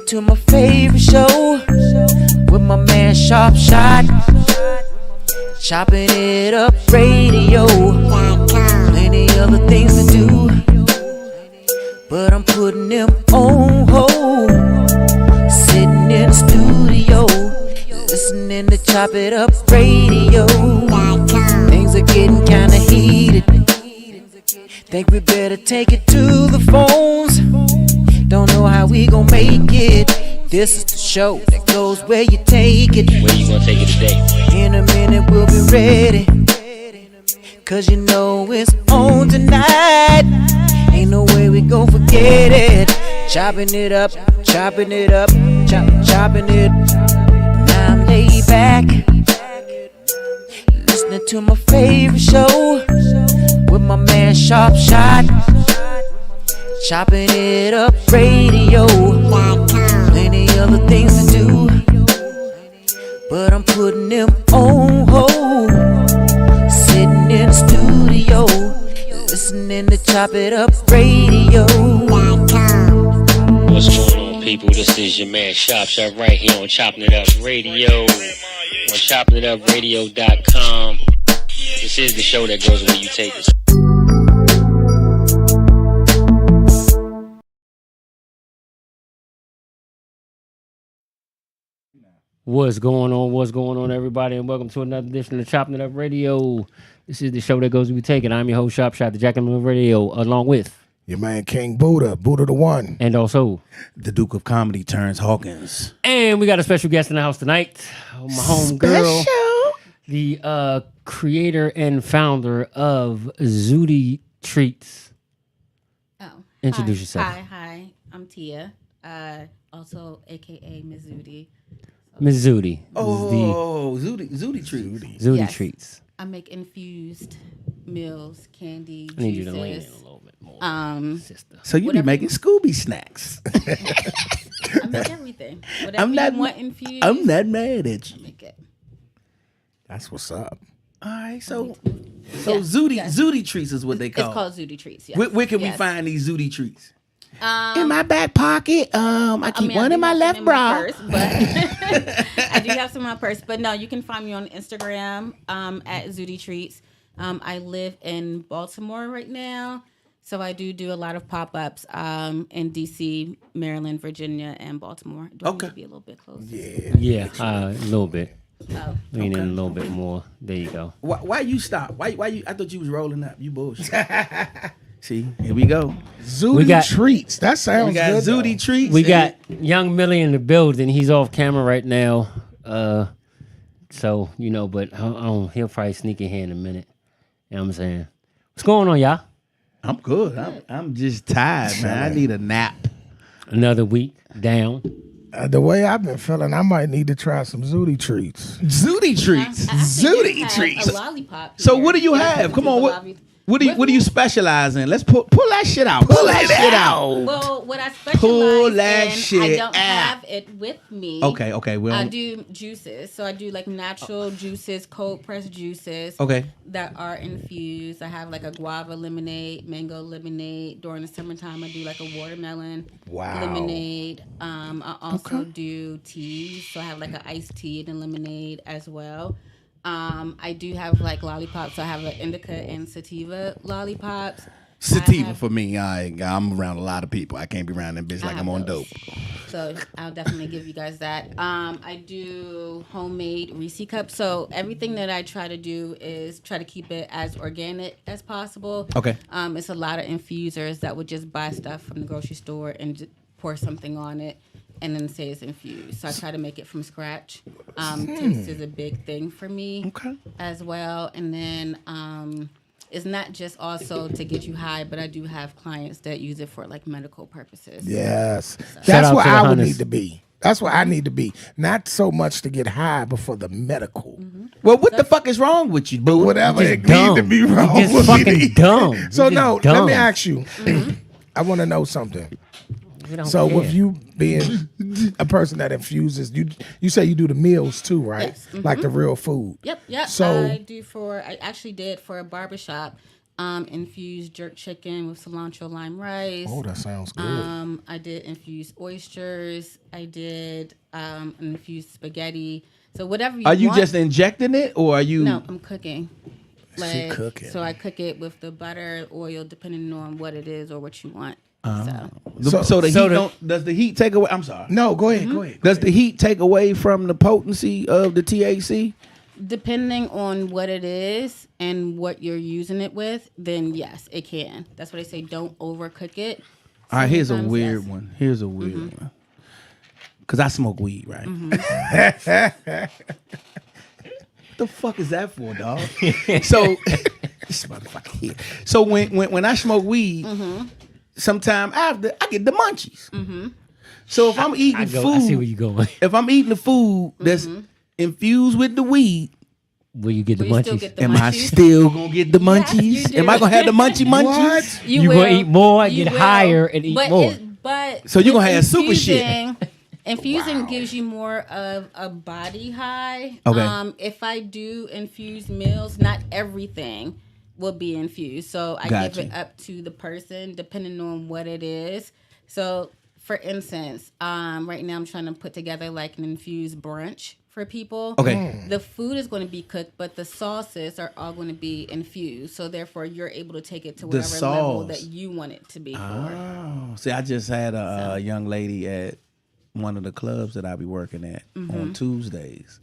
to my favorite show with my man Sharp Shot. Chopping it up radio. Plenty other things to do, but I'm putting them on hold. Sitting in the studio, listening to Chop It Up Radio. Things are getting kinda heated. Think we better take it to the phones. Don't know how we gon' make it. This is the show that goes where you take it. Where you gonna take it today? In a minute we'll be ready, cause you know it's on tonight. Ain't no way we gon' forget it. Chopping it up, chopping it up, chopping it. Now I'm laid back, listening to my favorite show with my man Sharp Shot. Chopping it up radio. Plenty other things to do, but I'm putting them on hold. Sitting in the studio, listening to Chop It Up Radio. What's going on, people? This is your man Sharp Shot right here on Chopping It Up Radio, on ChoppinItUpradio.com. This is the show that goes where you take it. What's going on, everybody, and welcome to another edition of Chopping It Up Radio. This is the show that goes where we take it. I'm your host, Sharp Shot, the Jack and Radio, along with your man King Buddha the One, and also the Duke of Comedy turns Hawkins. And we got a special guest in the house tonight, my home girl, the creator and founder of Zooty Treats. Oh, introduce yourself. Hi, I'm Tia, also AKA Ms. Zooty. Ms. Zooty. Zooty Treats. Zooty Yes. Treats. I make infused meals, candy, I need juices. you to lean in a little bit more, sister. So you be making Scooby snacks. I make everything. Whatever you want infused. I'm not mad at I you. make it. that's what's up. All right, so Yes, Zooty yes. Zooty Treats is what they call. It's called Zooty Treats. Yes. Where can we Yes. find these Zooty Treats? In my back pocket, I keep one in my left bra. Purse, but I do have some in my purse. But no, you can find me on Instagram at Zooty Treats. I live in Baltimore right now, so I do a lot of pop-ups in DC, Maryland, Virginia, and Baltimore. Do I need to be a little bit closer? Yeah, a little bit. Oh. Lean in a little bit more. There you go. Why you stop? Why you? I thought you was rolling up. You bullshit. See, here we go. Zooty Treats. That sounds We got good. Zooty Treats. We got Young Millie in the building. He's off camera right now. So, but he'll probably sneak in here in a minute. You know what I'm saying? What's going on, y'all? I'm good. I'm just tired, man. I need a nap. Another week down. The way I've been feeling, I might need to try some Zooty Treats. Zooty Treats. I actually Zooty do have treats. A lollipop. So here. what do you Yeah, have? Come on, what do you specialize in? Let's pull that shit out. Pull that shit out. Well, what I specialize Pull that in, shit I don't out. have it with me. Okay. Well, I do juices. So I do like natural juices, cold pressed juices. Okay. That are infused. I have like a guava lemonade, mango lemonade. During the summertime, I do like a watermelon lemonade. I also do teas. So I have like an iced tea and lemonade as well. I do have like lollipops. So I have like indica and sativa lollipops. sativa for me. I'm around a lot of people. I can't be around them bitch like I'm on dope. So I'll definitely give you guys that. I do homemade Reese cups. So everything that I try to do is try to keep it as organic as possible. Okay. It's a lot of infusers that would just buy stuff from the grocery store and just pour something on it and then say it's infused. So I try to make it from scratch. Taste is a big thing for me as well. And then it's not just also to get you high, but I do have clients that use it for like medical purposes. Yes. So. That's what I would need to be. That's what I need to be. Not so much to get high, but for the medical. Mm-hmm. Well, what the fuck is wrong with you, boo? Whatever You're it just dumb. needs to be wrong You're just with fucking me. dumb. So You're no, just dumb. let me ask you. I want to know something. So care. with you being a person that infuses, you say you do the meals too, right? Yes. Mm-hmm. Like the real food. Yep. So I actually did for a barbershop. infused jerk chicken with cilantro lime rice. Oh, that sounds good. I did infused oysters. I did infused spaghetti. So whatever you Are you want. just injecting it, or are you? No, I'm cooking. She cooking. So I cook it with the butter, oil, depending on what it is or what you want. So the heat does the heat take away? I'm sorry. No, go ahead. Go ahead. Does the heat take away from the potency of the THC? Depending on what it is and what you're using it with, then yes, it can. That's why they say don't overcook it. All right, here's a Sometimes, weird yes. one. Here's a weird one. Because I smoke weed, right? What the fuck is that for, dog? So, this motherfucker here. So when I smoke weed, sometime after, I get the munchies. So if I'm eating food, I see where you going. if I'm eating the food that's infused with the weed, Where you get the Will you still munchies? get the am I munchies? still gonna get the munchies? do. Am I gonna have the munchies? What? You will. gonna eat more, You get will. higher, and eat but more. But So you with gonna have super shit. Infusing gives you more of a body high. Okay. If I do infused meals, not everything will be infused. So I Gotcha. give it up to the person depending on what it is. So for instance, right now I'm trying to put together like an infused brunch for people. Okay. The food is going to be cooked, but the sauces are all going to be infused. So therefore, you're able to take it to The whatever level sauce. that you want it to be for. Oh, see, I just had a young lady at one of the clubs that I be working at on Tuesdays,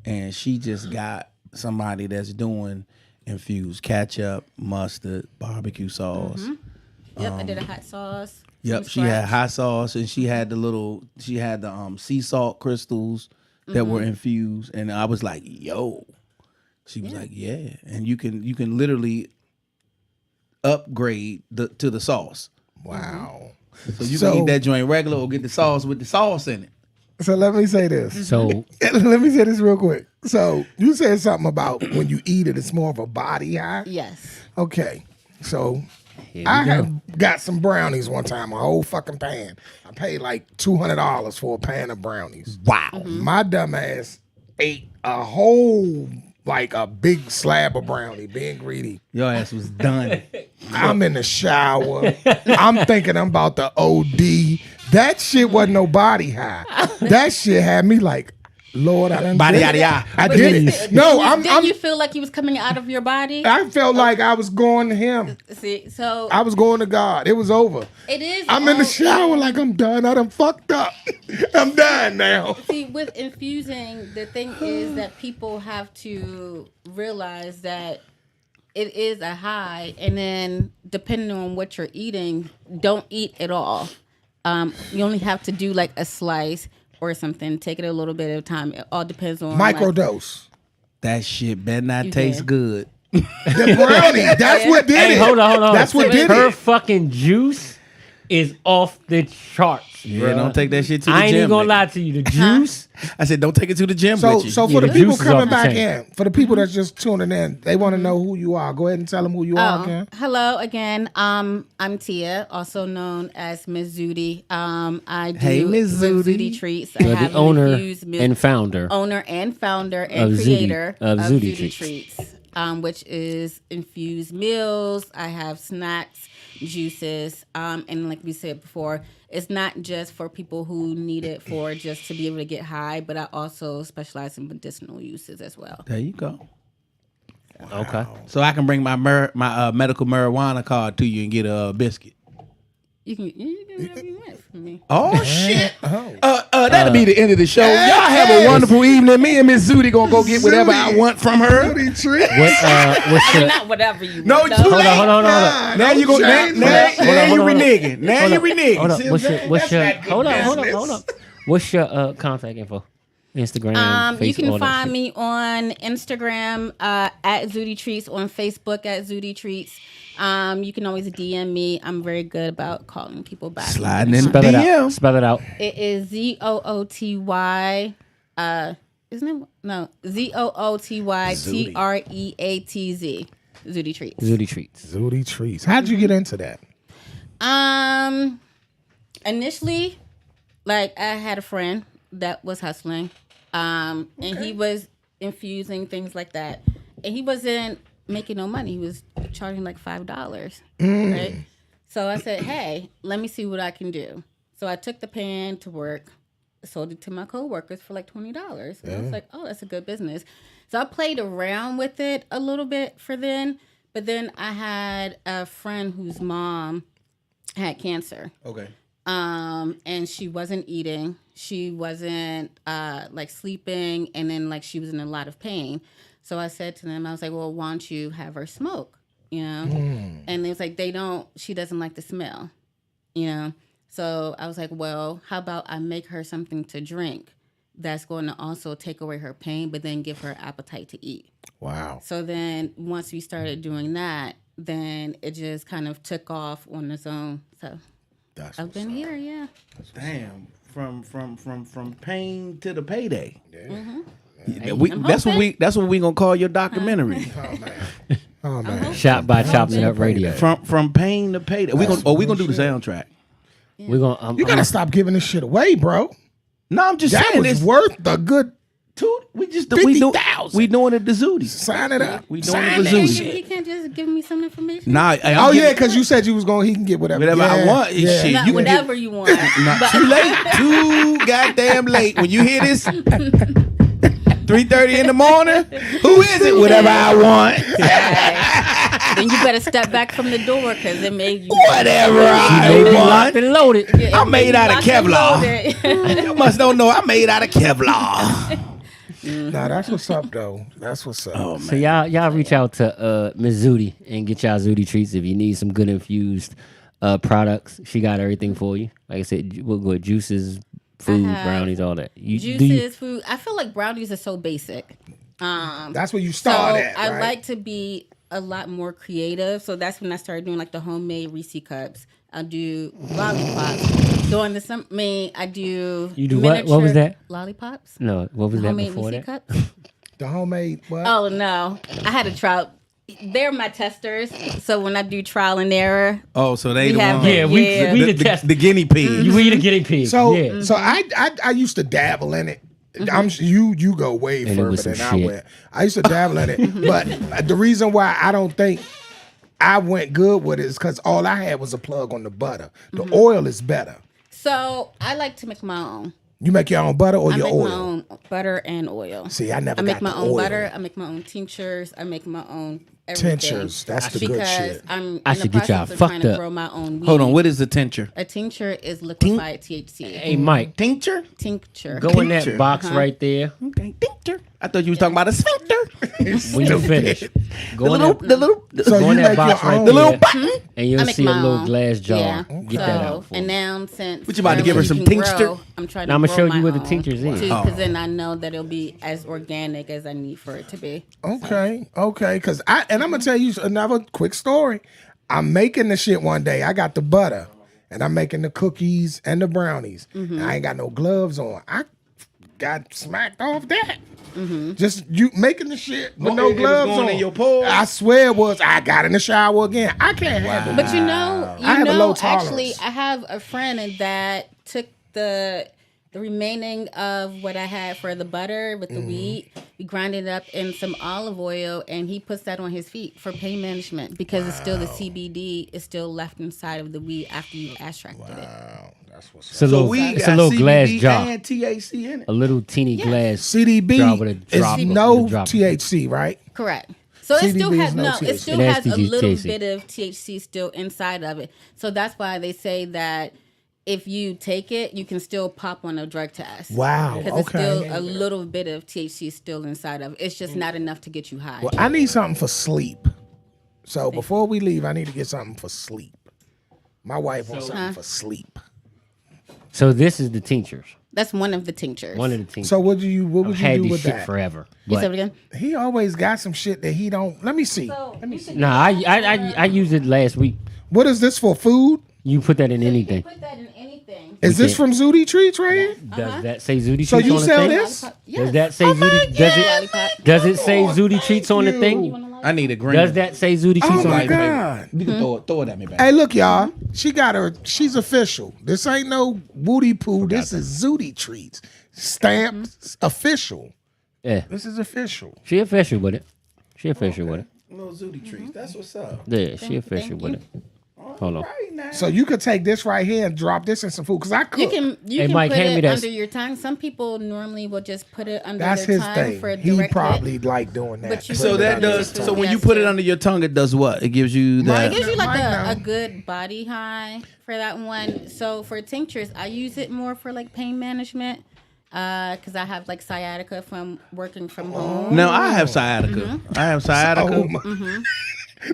and she just got somebody that's doing infused ketchup, mustard, barbecue sauce. Yep, I did a hot sauce. Yep, from she had scratch. hot sauce, and she had the sea salt crystals that were infused, and I was like, "Yo," she was like, "Yeah," and you can literally upgrade to the sauce. Wow. So you can eat that joint regular or get the sauce with the sauce in it. So let me say this. So Let me say this real quick. So you said something about when you eat it, it's more of a body high. Yes. Okay. So here I we go. had got some brownies one time, a whole fucking pan. I paid like $200 for a pan of brownies. Wow. My dumb ass ate a whole, like a big slab of brownie, being greedy. Your ass was done. I'm in the shower. I'm thinking I'm about to OD. That shit wasn't no body high. That shit had me like, Lord, I done Body did yada it. yada. I did it. No, Didn't you feel like you was coming out of your body? I felt like I was going to him. See, so I was going to God. It was over. it is. I'm in the all- shower like I'm done. I done fucked up. I'm done now. See, with infusing, the thing is that people have to realize that it is a high, and then depending on what you're eating, don't eat at all. You only have to do like a slice or something. Take it a little bit at a time. It all depends on Microdose. That shit better not You taste can. good. The brownie. That's what did Hey, it. hold on. That's what did Her it. fucking juice is off the charts. Yeah, bruh. don't take that shit to the I ain't gym. even gonna nigga. lie to you. The juice. I said, don't take it to the gym So, with you. so Yeah, for the the people juice is coming off the back chain. in, for the people that's just tuning in, they want to know who you are. Go ahead and tell them who you are again. Hello again. I'm Tia, also known as Ms. Zudi. I do Hey, Ms. with Zudi. Treats. I You're have the owner infused milk- and founder. owner and founder and Of Zudi- creator of of Zudi Zudi Treats. Treats, which is infused meals. I have snacks, juices, and like we said before, it's not just for people who need it for just to be able to get high, but I also specialize in medicinal uses as well. There you go. Okay. So I can bring my medical marijuana card to you and get a biscuit. You can whatever you want from me. Oh shit! That'll be the end of the show. Y'all have a wonderful evening. Me and Miss Zudi gonna go get whatever I want from her. Zudi treat. What's your Not whatever you No, want. too late. hold on. Now you go. Now you reneging. Now you reneging. Hold See up. what I'm saying? What's your That's not hold good up. business. What's your contact info? Instagram, Facebook, You can all that find shit. me on Instagram at Zudi Treats, on Facebook at Zudi Treats. You can always DM me. I'm very good about calling people back. Sliding in Spell it out. DM. Spell it out. It is ZOOTY. Isn't it? No, ZOOTYTREATZ. Zudi Treats. Zudi Treats. Zudi treats. How'd you get into that? Initially, like I had a friend that was hustling, and he was infusing things like that, and he wasn't making no money. He was charging like $5, right? So I said, hey, let me see what I can do. So I took the pan to work, sold it to my coworkers for like $20. And I was like, oh, that's a good business. So I played around with it a little bit for then. But then I had a friend whose mom had cancer. Okay. And she wasn't eating. She wasn't like sleeping, and then like she was in a lot of pain. So I said to them, I was like, well, why don't you have her smoke? You know? And it was like, she doesn't like the smell, you know? So I was like, well, how about I make her something to drink that's going to also take away her pain, but then give her appetite to eat. Wow. So then once we started doing that, then it just kind of took off on its own. So I've been here, yeah. Damn. From pain to the payday. Mm-hmm. That's what we gonna call your documentary. Oh man. Shot by Chopping It Up Radio. From pain to payday. We gonna do the soundtrack. We're gonna. You gotta stop giving this shit away, bro. No, I'm just That saying was it's worth the good. we doing it the Zooty. Sign it up. We doing Sign it the that Zooty. shit. He can't just give me some information. Nah, Oh yeah, because you said you was going. He can get whatever. I want. Shit, Not you can whatever you want. Not too late. Too goddamn late. When you hear this, 3:30 in the morning. Who is it? Whatever I want. Then you better step back from the door because it made you. Whatever I Locked want. and loaded. I'm made out of Locked and Kevlar. loaded. You must don't know I'm made out of Kevlar. Nah, that's what's up though. That's what's up. Oh man. So y'all reach out to Miss Zooty and get y'all Zooty treats if you need some good infused products. She got everything for you. Like I said, we'll go juices, food, brownies, all that. Juices, food. I feel like brownies are so basic. That's where you So start at. I Right? like to be a lot more creative. So that's when I started doing like the homemade Reese cups. I'll do lollipops. During the summer, I do. You do what? What was that? Lollipops. No, what was that Homemade before Reese that? cups. the homemade. What? Oh no, I had a trial. They're my testers. So when I do trial and error, Oh, so they We the have- one. Yeah, we Yeah. we the test. the guinea pig. We the guinea pig. So yeah. so I used to dabble in it. I'm you go way And it further was than some I shit. went. I used to dabble in it, but the reason why I don't think I went good with it is because all I had was a plug on the butter. The oil is better. so I like to make my own. You make your own butter or I your make oil? my own butter and oil. See, I never I make got my the own oil. butter. I make my own tinctures. I make my own everything. Tinctures, that's the good because shit. I'm I in the should get y'all process of fucked trying to up. grow my own weed. Hold on, what is the tincture? A tincture is liquefied THC. Hey Mike, Tincture? Tincture. go in that Tincture. box right there. Okay, tincture. I thought you was talking about a sphincter. When you finish, go in that, the little. So go you in that make box your right own. The little there, button. and I you'll make see a my little own. glass jar. Yeah. Get that out for And me. now since What you about to give her some you can tincture? grow, I'm trying Now to I'ma grow show my you where the own, tincture's in. too, because then I know that it'll be as organic as I need for it to be. Okay. Because I'm gonna tell you another quick story. I'm making the shit one day. I got the butter, and I'm making the cookies and the brownies. Mm-hmm. And I ain't got no gloves on. I got smacked off that. Just you making the shit with no Okay, it was gloves going on. in your pores? I swear it was. I got in the shower again. I can't handle But it. you know, I have a low tolerance. actually, I have a friend that took the remaining of what I had for the butter with the wheat. We grind it up in some olive oil, and he puts that on his feet for pain management because it's still the CBD is still left inside of the weed after you extracted it. Wow, that's what's It's a So little, we it's a got little glass CBD jar, and THC in it. a little teeny glass. CDB jar with a drop is of- no with a drop of- THC, right? Correct. So it still CBD has is no no. THC. It still It has has a little THC. bit of THC still inside of it. So that's why they say that if you take it, you can still pop on a drug test. Wow, Because it's okay. still a little bit of THC still inside of it. It's just not enough to get you high. Well, I need something for sleep. So before we leave, I need to get something for sleep. My wife wants something for sleep. So this is the tinctures. That's one of the tinctures. One of the tinctures. So what would you I've had do this with shit that? forever. You said But it again? He always got some shit that he don't. Let me see. Let me see. nah, I used it last week. What is this for? Food? You put that in anything. Put that in anything. Is this from Zooty Treats right here? Does that say Zooty So Treats you on the sell thing? this? Does that say Zooty? Does it say Zooty Treats on the thing? I need a green. Does that say Zooty Treats Oh on my the thing? God. You can throw it at me, back. Hey, look, y'all. She got her. She's official. This ain't no Woody Poo. This is Zooty Treats. Stamped official. Yeah, This is official. she official with it. She official with it. Little Zooty treats. That's what's up. Yeah, she official with it. Hold on. Right now. So you could take this right here and drop this in some food because I cook. You can Hey, Mike, put hand me it that. under your tongue. Some people normally will just put it under That's their his tongue thing. for a He direct probably hit. like doing that. But you So put it that under your does. tongue. So when you Yes, put it too. under your tongue, it does what? It gives you that. It gives you like Mine a now. good body high for that one. So for tinctures, I use it more for like pain management because I have like sciatica from working from home. Now I have sciatica. I have sciatica Oh, my.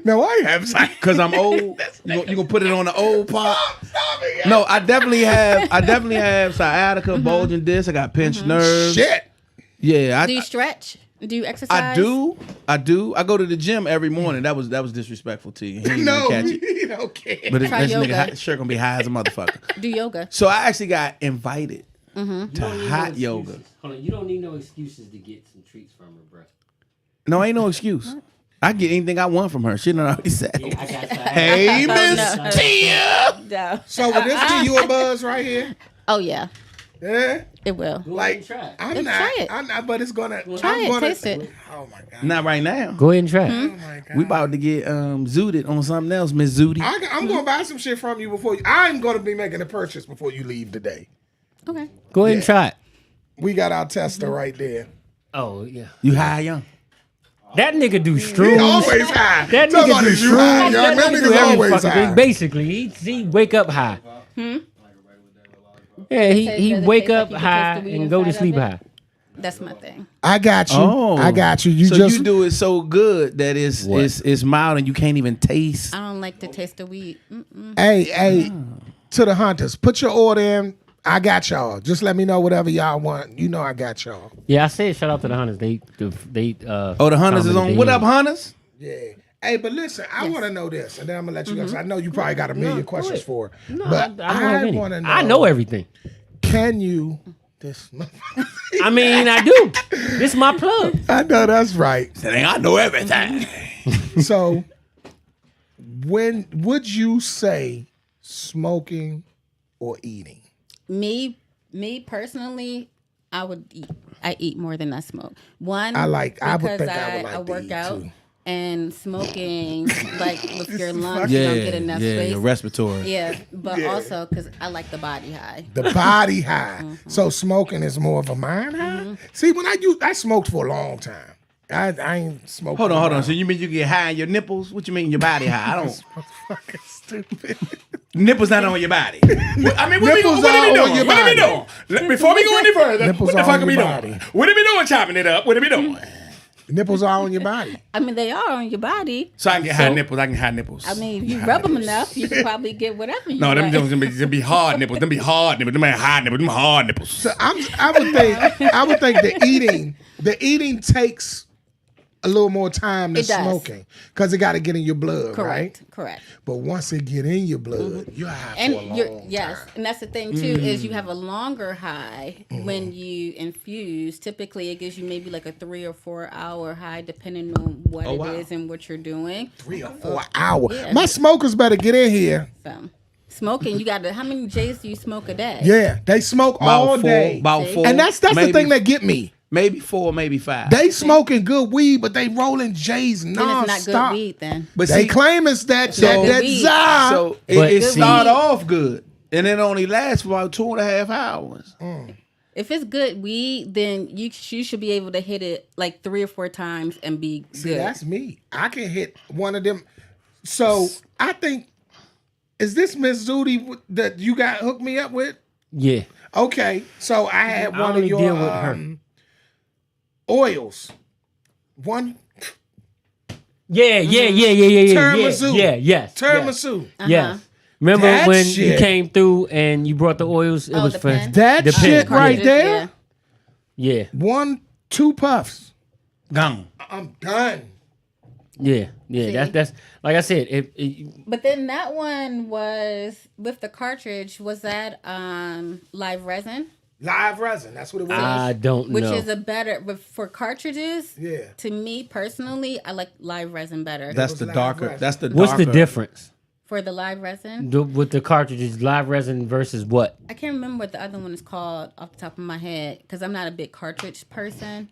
No, I have sciatica. because I'm old. You gonna put it on the old part? Stop it. No, I definitely have sciatica, bulging disc. I got pinched nerves. Shit. Yeah, Do you stretch? Do you exercise? I do. I go to the gym every morning. That was disrespectful to you. He ain't No, gonna catch it. you don't care. But this Try nigga yoga. sure gonna be high as a motherfucker. Do yoga. So I actually got invited You to don't need no hot excuses. yoga. Hold on, you don't need no excuses to get some treats from her, bro. No, ain't no excuse. I get anything I want from her. She done already said. I got Hey, Miss no. Tia. No. So would this give you a buzz right here? Oh yeah, Yeah. it will. Like try it. I'm Let's not. try it. I'm not. But it's gonna. Try I'm it, gonna, taste it. Oh my god. Not right now. Go ahead and try it. Oh my god. We about to get zooted on something else, Miss Zooty. I'm gonna buy some shit from you before. I'm gonna be making a purchase before you leave today. Okay. Go ahead and try it. We got our tester right there. Oh yeah. You high, young? That nigga do He shrooms. always high. That nigga Somebody, do you high, shrooms. young. That That nigga do nigga's every always fucking high. thing. Basically, he wake up high. Yeah, he Does it wake taste up like you can high taste the weed and go to inside sleep of it? high. That's my thing. I got you. I got you. You so just you do it so good that it's mild and you can't even taste. I don't like the taste of weed. Mm-mm. Hey, to the hunters, put your order in. I got y'all. Just let me know whatever y'all want. You know I got y'all. Yeah, I said shout out to the hunters. They Oh, the hunters is on. commented What they up, in. hunters? Yeah. Hey, but listen, I want to know this, and then I'm gonna let you go. 'Cause I know you probably got a million questions for her. No, but I don't have any. want to know. I know everything. Can you? This. I mean, I do. This is my plug. I know that's right. Saying I know everything. So, when would you say smoking or eating? Me personally, I would eat. I eat more than I smoke. One, I would because think I would like to work eat, out. too. And smoking, like with your lungs, you don't get enough space. your respiratory. Yeah, but Yeah. also because I like the body high. The body high. So smoking is more of a mind high. See, when I smoked for a long time. I ain't smoked. Hold in a on. while. So you mean you get high in your nipples? What you mean your body high? I don't. Fucking stupid. Nipples not on your body. I mean, what Nipples are we are on doing? your What are we body. doing? Before we go any further, Nipples what the are fuck on are we your doing? body. What are we doing? Chopping it up. What are we doing? Nipples are on your body. I mean, they are on your body. So I can get high nipples. I can high nipples. I mean, if you rub them enough, you can probably get whatever you no, them want. Jones gonna be hard nipples. Them be hard nipples. Them ain't high nipples. Them hard nipples. So I would think the eating takes a little more time than It does. smoking because it got to get in your blood, Correct, right? correct. But once it get in your blood, you're high And for a you're long yes, time. and that's the thing too is you have a longer high when you infuse. Typically, it gives you maybe like a 3 or 4 hour high, depending on what it is and what you're doing. 3 or 4 hours. Yeah. My smokers better get in here. So, smoking, you got to. How many J's do you smoke a day? Yeah, they smoke all day. About four. And that's maybe, the thing that get me. maybe 4, maybe 5. They smoking good weed, but they rolling J's Then nonstop. it's not good weed. Then but They see, claim it's that not good that weed. za. so it, But- it Good start weed. off good, and it only lasts for about 2.5 hours. if it's good weed, then you should be able to hit it like 3 or 4 times and be See, good. that's me. I can hit one of them. So I think, is this Miss Zooty that you got hooked me up with? Yeah. Okay, so I had I one of only your deal with her. oils. One Yeah. Tiramisu. Yeah, yes. tiramisu. Yes. Remember That when shit. you came through and you brought the oils? It Oh, was the for pen? That the shit pen. right there. Yeah. Yeah, 2 puffs. Gone. I'm done. yeah. See? That's like I said. But then that one was with the cartridge. Was that live resin? Live resin. That's what it was. I don't Which know. is a better, but for cartridges, Yeah. to me personally, I like live resin better. That's was the live darker. resin. That's the What's the darker- difference For the live resin, with the cartridges? Live resin versus what? I can't remember what the other one is called off the top of my head because I'm not a big cartridge person.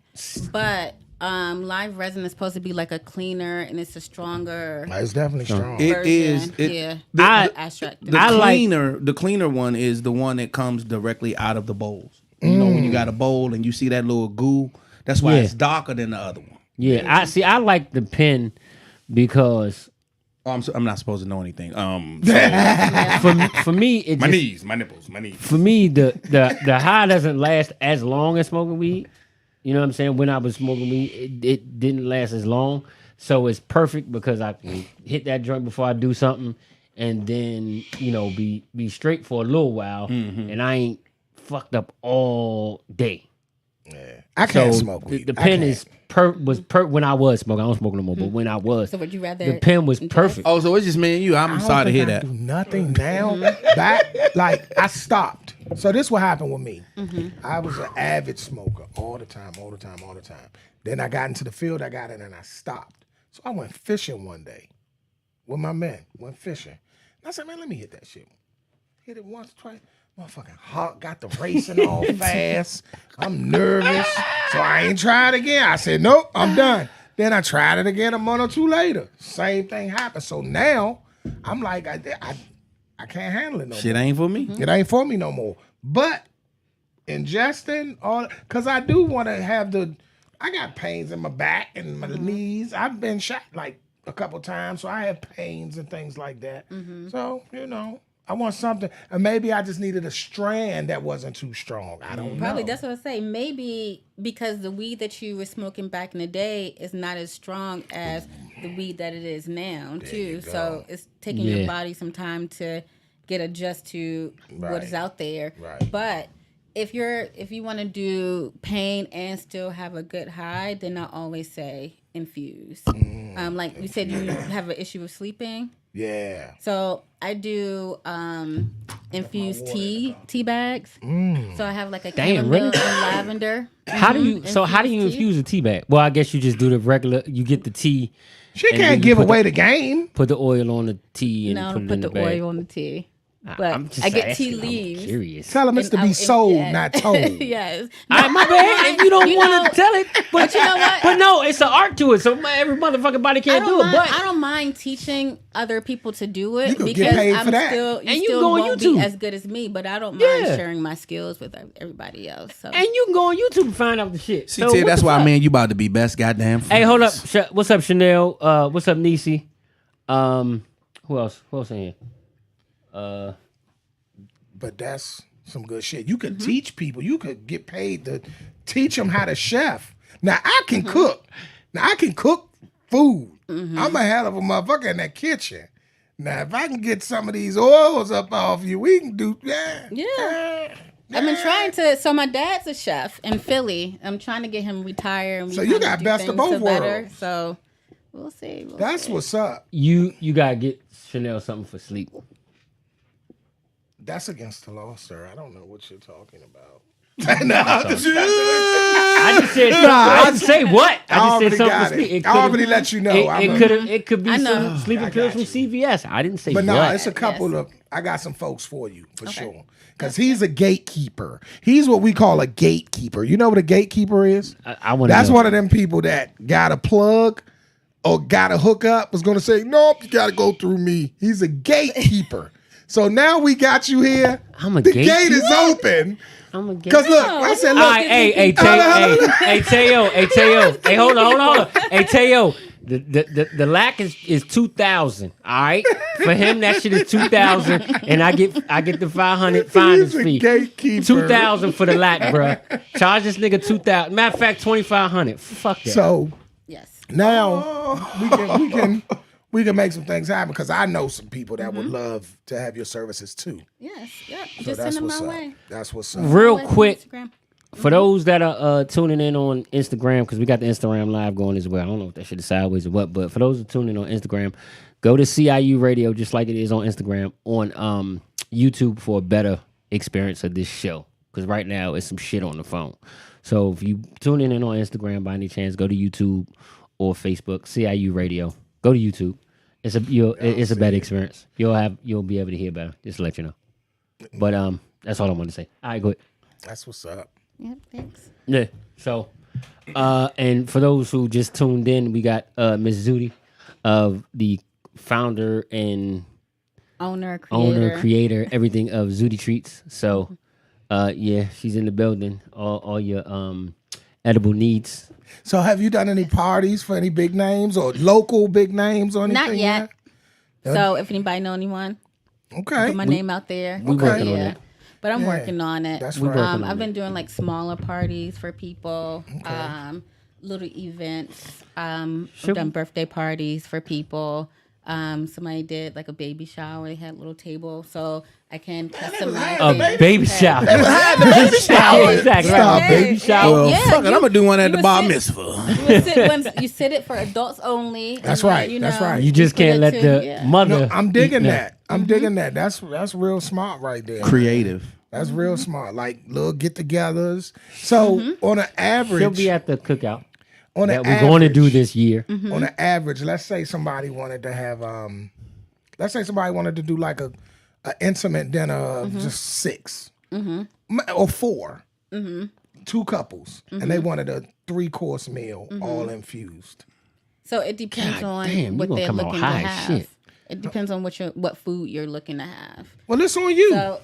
But live resin is supposed to be like a cleaner, and it's a stronger. It's definitely strong. It is. Yeah. The like- cleaner one is the one that comes directly out of the bowls. You know, when you got a bowl and you see that little goo, that's why Yeah. it's darker than the other one. Yeah, I like the pen because Oh, I'm not supposed to know anything. for me it My just, knees, my nipples, my knees. for me the high doesn't last as long as smoking weed. You know what I'm saying? When I was smoking weed, it didn't last as long. So it's perfect because I can hit that joint before I do something and then, you know, be straight for a little while and I ain't fucked up all day. I can't So smoke weed. the I pen can't. is when I was smoking. I don't smoke no more, but when I was, So would you rather the pen was ingest? perfect. Oh, so it's just me and you. I'm I don't sorry to think hear I that. do nothing now. Back, I stopped. So this what happened with me. I was an avid smoker all the time. Then I got into the field. I got in and I stopped. So I went fishing one day with my men. Went fishing. And I said, man, let me hit that shit. Hit it once, twice. Motherfucking heart got the racing all fast. I'm nervous. So I ain't tried again. I said, nope, I'm done. Then I tried it again a month or two later. Same thing happened. So now I'm like, I can't handle it no Shit more. ain't for me. It ain't for me no more. But ingesting all, because I do want to have I got pains in my back and my knees. I've been shot like a couple times, so I have pains and things like that. So, you know, I want something, and maybe I just needed a strand that wasn't too strong. I don't Probably know. that's what I say. Maybe because the weed that you were smoking back in the day is not as strong as the weed that it is now, too. So it's taking Yeah. your body some time to get adjust to what is Right. out there. Right. But if you want to do pain and still have a good high, then I always say infuse. Like you said, you have an issue with sleeping. Yeah. So I do infused tea bags. So I have like a Damn, chamomile really? and lavender. How do you infuse a tea bag? Well, I guess you just do the regular. You get the tea, She And then can't you give put away the game. put the oil on the tea, and No, I put don't it in put the the bag. oil on the tea. But I'm just I get asking, tea I'm leaves. curious. Tell them it's to be sold, not told. Yes. All right, my bad. If you don't You want know- to tell it, but you know what? But no, it's an art to it. So every motherfucking body can't do it. But I don't mind teaching other people to do it You could get because paid I'm for that. still And you still go on won't YouTube. be as good as me, but I don't mind Yeah. sharing my skills with everybody else. So and you can go on YouTube and find out the shit. See, So Ted, what that's the why, fuck? man, you about to be best goddamn friends. Hey, hold up. What's up, Chanel? What's up, Nisi? Who else? Who else in here? But that's some good shit. You could teach people. You could get paid to teach them how to chef. Now I can cook. Now I can cook food. I'm a hell of a motherfucker in that kitchen. Now if I can get some of these oils up off you, we can do that. Yeah. I've been trying to. So my dad's a chef in Philly. I'm trying to get him retired. And we So you kinda got do best of things both to better. worlds. So we'll see. That's what's up. You gotta get Chanel something for sleep. That's against the law, sir. I don't know what you're talking about. I just said something. I didn't say what. I just already said something got for sleep. it. I already let you know. It could be I know. some sleeping pills from CVS. I didn't say But no, what. it's a couple of. I got some folks for you for sure. Because he's a gatekeeper. He's what we call a gatekeeper. You know what a gatekeeper is? I want. That's one of them people that got a plug or got a hookup was going to say, nope, you got to go through me. He's a gatekeeper. So now we got you here. I'm a the gate gatekeeper? is open. I'm a Because look, I said, look. All right, hey, Teo, hey, hold on. Hey, Teo, the lack is 2,000. All right, for him that shit is 2,000, and I get the 500 finder's He's a fee. gatekeeper. 2,000 for the lack, bruh. Charge this nigga 2,000. Matter of fact, 2,500. Fuck that. So Yes. now we can make some things happen because I know some people that would love to have your services too. Yes. Yep. So Just that's send them what's my up. way. That's what's up. Real Always on quick, Instagram. for those that are tuning in on Instagram, because we got the Instagram live going as well. I don't know if that shit is sideways or what, but for those who tune in on Instagram, go to CIU Radio just like it is on Instagram on YouTube for a better experience of this show. Because right now it's some shit on the phone. So if you tune in on Instagram by any chance, go to YouTube or Facebook, CIU Radio. Go to YouTube. It's a better experience. You'll be able to hear better. Just to let you know. But that's all I want to say. All right, go ahead. That's what's up. Yep. Thanks. Yeah. So And for those who just tuned in, we got Miss Zudi, the founder and owner, creator, everything of Zudi Treats. So, yeah, she's in the building. All your edible needs. So have you done any parties for any big names or local big names or anything? Not yet. So if anybody know anyone, Okay. put my name out there. We working on it. But I'm working on it. That's We right. working on I've it. been doing like smaller parties for people, little events. I've done birthday parties for people. Somebody did like a baby shower. They had a little table, so I can customize A baby shower. Baby shower. Exactly. Stop, Right. baby shower. Well, Yeah, fuck it. I'm gonna do one at you the bar would mitzvah. You sit it for adults only. That's and then, right, that's right. You just put can't it let to- the yeah. mother. No, I'm digging eat that. I'm digging that. That's real smart right there. Creative. That's real smart. Like little get-togethers. So on an average, She'll be at the cookout on that an we're going to do average- this year. On an average, let's say somebody wanted to have let's say somebody wanted to do like a intimate dinner of just 6 or 4, 2 couples, and they wanted a 3-course meal, all infused. So it depends God on damn, you what gonna they're come out looking to high as have. shit. It depends on what food you're looking to have. Well, it's on you. So,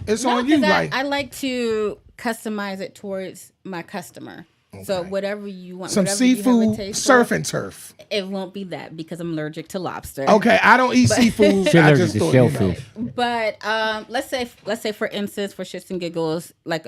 It's on you, 'cause like- I like to customize it towards my customer. So whatever you want, Some whatever you have a seafood, taste surf for, and turf. it won't be that because I'm allergic to lobster. Okay, I don't eat seafood. She I allergic just to thought, shellfish. But let's say for instance, for shits and giggles, like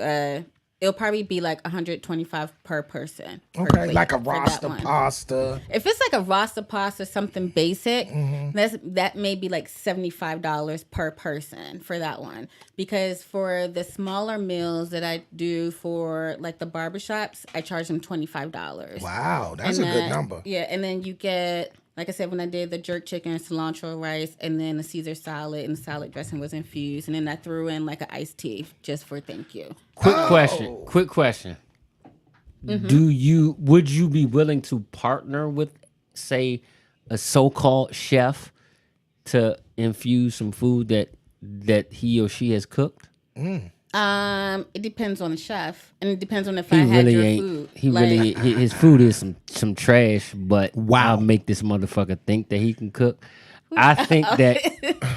it'll probably be like $125 per person. per Okay, plate like a for that rasta one. pasta. If it's like a rasta pasta, something basic, Mm-hmm. that may be like $75 per person for that one. Because for the smaller meals that I do for like the barbershops, I charge them $25. Wow, that's a good number. Yeah, and then you get, like I said, when I did the jerk chicken, cilantro rice, and then the Caesar salad, and the salad dressing was infused, and then I threw in like an iced tea just for thank you. Quick question. Would you be willing to partner with, say, a so-called chef to infuse some food that he or she has cooked? It depends on the chef, and it depends on if He I had really your ain't. food. He Like, really his food is some trash, but Wow. I'll make this motherfucker think that he can cook. I think that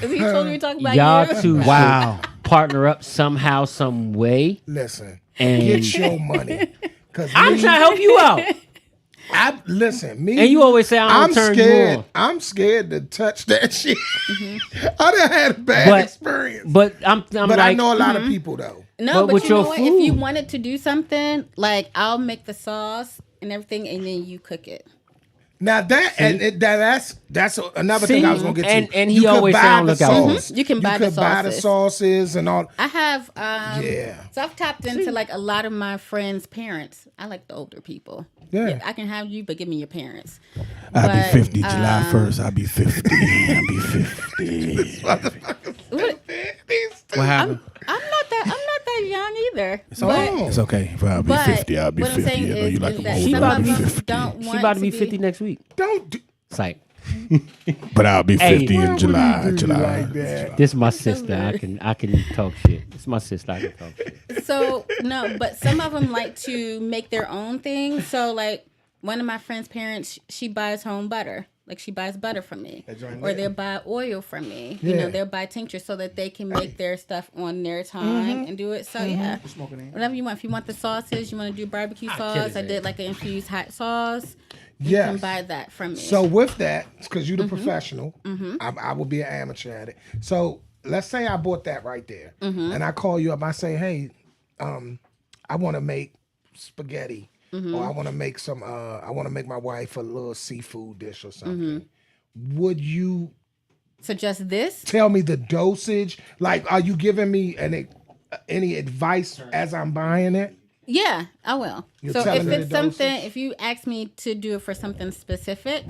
Is he supposed to be talking about y'all you? two Wow. should partner up somehow, some way. Listen, And- get your money. Cause I'm me, trying to help you out, listen, me. and you always say I'm I'm gonna turn scared. you on. I'm scared to touch that shit. I done had a bad But- experience. But I'm But like, I know a lot of people though. No, But but with you your know what? If you food. wanted to do something, like I'll make the sauce and everything, and then you cook it. Now that that's another thing I was gonna get to. and he You could always buy say on the lookout for sauce. it. You can buy the could buy the sauces. sauces and all. I have, Yeah. So I've tapped into like a lot of my friends' parents. I like the older people. Yeah. I can have you, but give me your parents. I'll But, be 50 July 1st. I'll be 50. I'll be 50. What happened? I'm not that young either. Oh. It's okay. If I'll be But 50, I'll be what I'm 50. saying I know is, you like is them that older. some I'll of be them 50. don't She want about to be 50 next week. Don't do It's like, But I'll be 50 Hey. in July. do July. like that. this is my sister. I can talk shit. It's my sister. I can talk shit. So no, but some of them like to make their own things. So like one of my friend's parents, she buys her own butter. Like she buys butter from me, or they'll buy oil from me. You Yeah. know, they'll buy tincture so that they can make their stuff on their time and do it. So yeah, whatever you want. If you want the sauces, you want to do barbecue sauce. I did like an infused hot sauce. You Yes. can buy that from me. So with that, because you're the professional, I will be an amateur at it. So let's say I bought that right there, and I call you up. I say, hey, I want to make spaghetti, or I want to make some. I want to make my wife a little seafood dish or something. Would you so just this. tell me the dosage? Like, are you giving me any advice as I'm buying it? Yeah, I will. You're So telling if me it's the something, dosage? if you ask me to do it for something specific,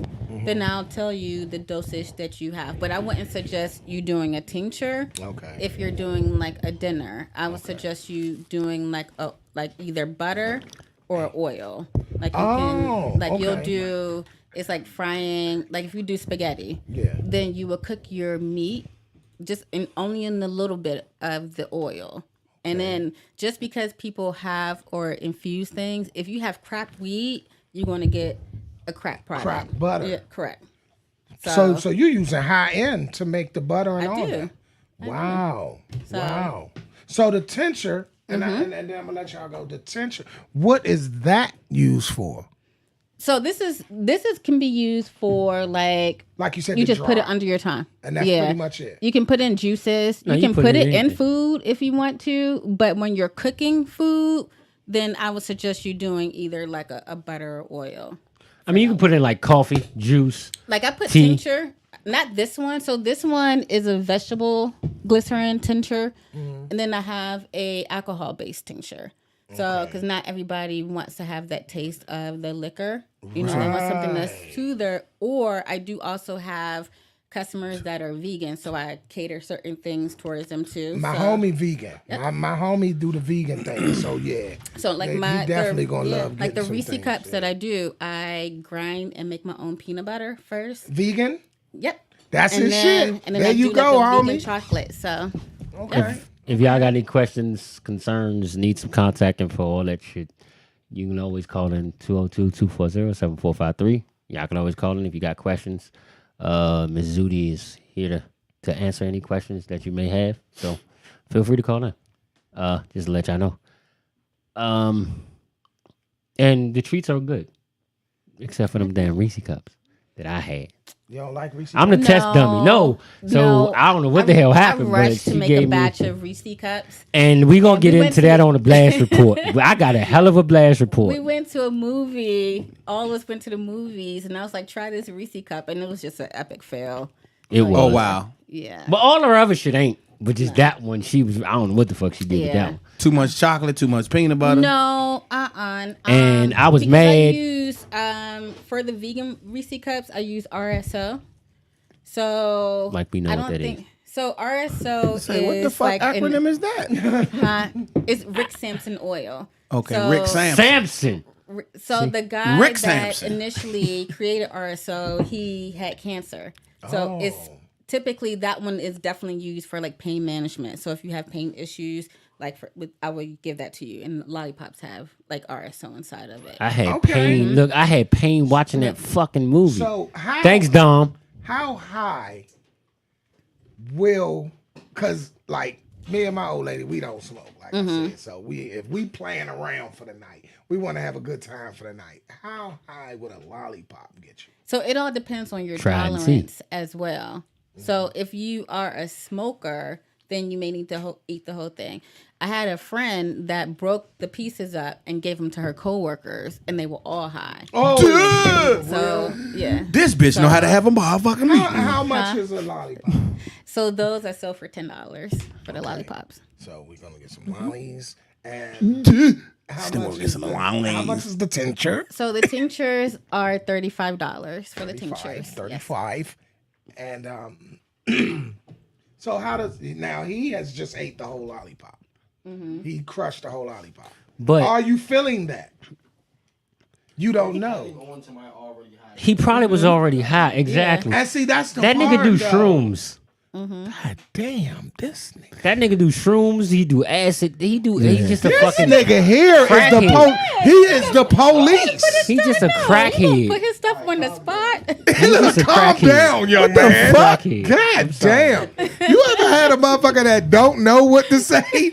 then I'll tell you the dosage that you have. But I wouldn't suggest you doing a tincture. Okay. If you're doing like a dinner, I would suggest you doing like either butter or oil. Like you Oh, can, like you'll okay. do. It's like frying. Like if you do spaghetti, Yeah. then you will cook your meat just only in a little bit of the oil. And then just because people have or infuse things, if you have cracked weed, you're going to get a crack product. Crack butter. Yeah, correct. So you're using high end to make the butter and I all do. that. Wow. So- Wow. So the tincture, and then I'm gonna let y'all go. The tincture, what is that used for? So this is can be used for like you said, you the just put it dry. under your tongue. And that's pretty much it. You can put in juices. No, You you can put put it it in in anything. food if you want to. But when you're cooking food, then I would suggest you doing either like a butter or oil. I mean, you can put in like coffee, juice. Like I put Tea. tincture, not this one. So this one is a vegetable glycerin tincture, and then I have a alcohol based tincture. So because not everybody wants to have that taste of the liquor, you know, they want something that's soother. Or I do also have customers that are vegan, so I cater certain things towards them too. My so, homie vegan. My homie do the vegan thing. So yeah. So like you the- definitely gonna love like the getting some Reese things, cups yeah. that I do, I grind and make my own peanut butter first. Vegan. Yep. That's his shit. And then There I you do go, like a homie. vegan chocolate. So Okay. If y'all got any questions, concerns, need some contact info, all that shit, you can always call in 202-240-7453. Y'all can always call in if you got questions. Ms. Zudi is here to answer any questions that you may have. So feel free to call in. Just to let y'all know. And the treats are good. Except for them damn Reese cups that I had. You don't like Reese? I'm the test dummy. No. So No. I don't know what the hell happened, I but rushed she to make gave a batch me. of Reese cups. And we gonna get we went into to that the- on the blast report. I got a hell of a blast report. We went to a movie. All of us went to the movies, and I was like, "Try this Reese cup," and it was just an epic fail. It was. Oh wow. Yeah. But all her other shit ain't. But just that one, she was. I don't know what the fuck she did with Yeah. that one. Too much chocolate, too much peanut butter. No, And I was because mad. I use for the vegan Reese cups, I use RSO. So Like we know I what don't that think is. so. RSO Say, is what the fuck like acronym is that? it's Rick Sampson oil. Okay, So- Rick Sampson. Samson. So the guy Rick that Sampson. initially created RSO, he had cancer. So it's typically that one is definitely used for like pain management. So if you have pain issues, like I would give that to you. And lollipops have like RSO inside of it. I had Okay. pain. Look, I had pain watching that fucking movie. So how? Thanks, Dom. How high because like me and my old lady, we don't smoke, like I said. So if we playing around for the night, we want to have a good time for the night. How high would a lollipop get you? So it all depends on your Try and see. tolerance as well. So if you are a smoker, then you may need to eat the whole thing. I had a friend that broke the pieces up and gave them to her coworkers, and they were all high. Oh, So yeah. This bitch know how to have a motherfucking meeting. how much is a lollipop? So those I sell for $10 for the lollipops. So we're gonna get some lollies and how Still much gonna get is some the, lollies. how much is the tincture? So the tinctures are $35 for the tinctures. 35. And so how does now he has just ate the whole lollipop. He crushed the whole lollipop. But Are you feeling that? You don't know. he probably was already high. Exactly. And see, that's the That nigga part, do though. shrooms. God damn, this nigga. That nigga do shrooms. He do acid. He's just a This fucking. nigga here is the crackhead. he is the police. He's just a He crackhead. put his stuff on the spot. He's a Calm crackhead. down, young What the man. fuck? Crackhead. God damn. You ever had a motherfucker that don't know what to say? He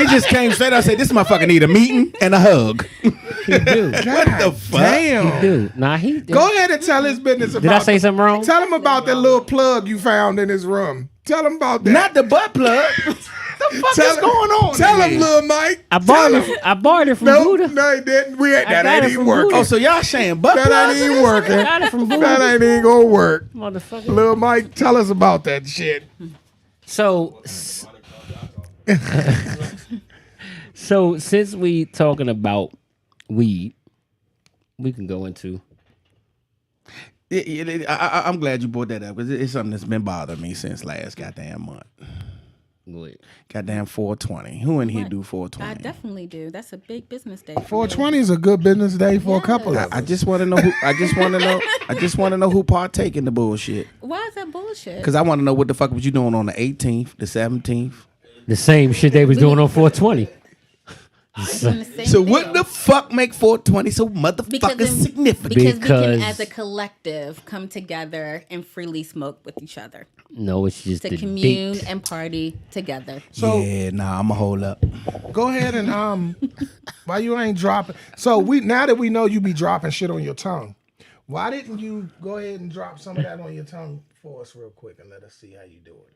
just came straight out and said, this motherfucker need a meeting and a hug. He do. What the fuck? Damn. Dude, nah, he. Go ahead and tell his business about Did I say something wrong? Tell him about that little plug you found in his room. Tell him about that. Not the butt plug. The fuck Tell is going on? Tell in him, here? little Mike. I borrowed it from No, Buddha. no, he didn't. That got ain't it even from working. Oh, so y'all saying butt That plugs? ain't even working. I got it from Buddha. That ain't even gonna work. Motherfucker. Little Mike, tell us about that shit. So, so since we talking about weed, we can go into. I'm glad you brought that up because it's something that's been bothering me since last goddamn month. Go ahead. Goddamn 420. Who in here do I 420? definitely do. That's a big business day. for me. 420 is a good business day for a couple of I us. just want to know who. I just want to know who partake in the bullshit. Why is that bullshit? Because I want to know what the fuck was you doing on the 18th, the 17th, The same shit they was doing on 420. So what the fuck make 420 so motherfucking significant? Because we Because- can, as a collective, come together and freely smoke with each other No, it's just to the commune date. and party together. So Yeah, nah, I'ma hold up. go ahead and why you ain't dropping? So now that we know you be dropping shit on your tongue, why didn't you go ahead and drop some of that on your tongue for us real quick and let us see how you do it?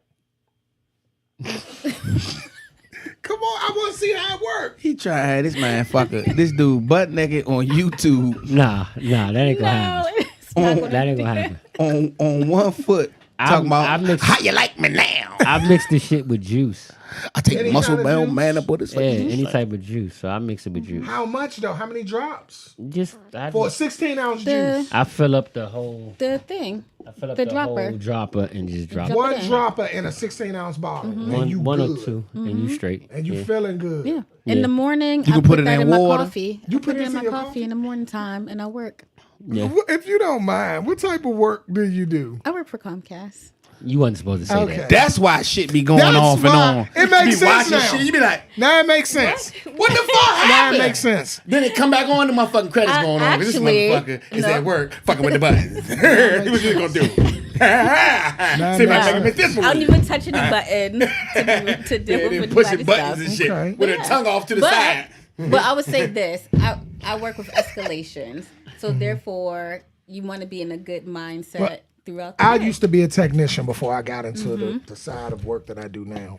Come on, I want to see how it works. He try to have this motherfucker, this dude butt naked on YouTube Nah, that ain't gonna happen. it's not gonna That ain't gonna happen. on 1 foot talking I about mixed- how you like me now. I mix this shit with juice. I take Any muscle kind of bound juice? man up with his Yeah, any type of juice. So I mix it with juice. How much though? How many drops I for a 16-ounce The- juice? I fill up the whole. The thing. I fill up The the dropper. whole dropper and just drop Drop it. it One in. dropper in a 16-ounce bottle, and you One good. or two, and you straight. and you Yeah. feeling good. Yeah. In the morning, You I can put put it that in in my water. coffee. You I put put it this in in my your coffee coffee? in the morning time, and I work. Yeah. If you don't mind, what type of work do you do? I work for Comcast. You wasn't supposed to say Okay. that. That's why shit be going That's off and why- on. it makes You be sense watching now. shit, you be like, Now it makes sense. what the fuck Now happened? it makes sense. Then it come back on, the motherfucking credits I- going on. 'Cause actually, this motherfucker is no. at work fucking with the buttons. What you gonna do? See if I can miss this I don't one. even touch any button to deal Yeah, with then anybody pushing buttons stuff. and shit Okay. with her tongue off to the side. But I would say this: I work with escalations, so therefore you want to be in a good mindset Well, throughout the I day. used to be a technician before I got into the side of work that I do now.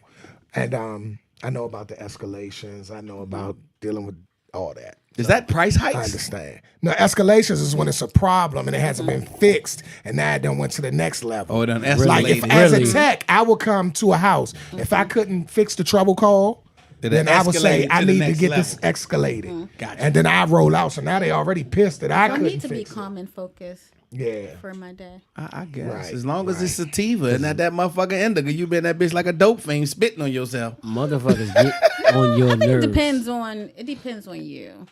And I know about the escalations. I know about dealing with all that. Is that price I hikes? understand. Now, escalations is when it's a problem and it hasn't been fixed, and now it done went to the next level. Oh, it done Like if escalated. as Really? a tech, I would come to a house. If I couldn't fix the trouble call, It then I would say escalated I to the need to next get level. this escalated. Gotcha. And then I roll out. So now they already pissed that I I couldn't need to be fix it. calm and focused Yeah. for my day. I guess. Right, As long as it's sativa and not that motherfucking indica, you been that bitch like a dope fiend spitting on yourself. Motherfuckers get on your nerves. It depends on you.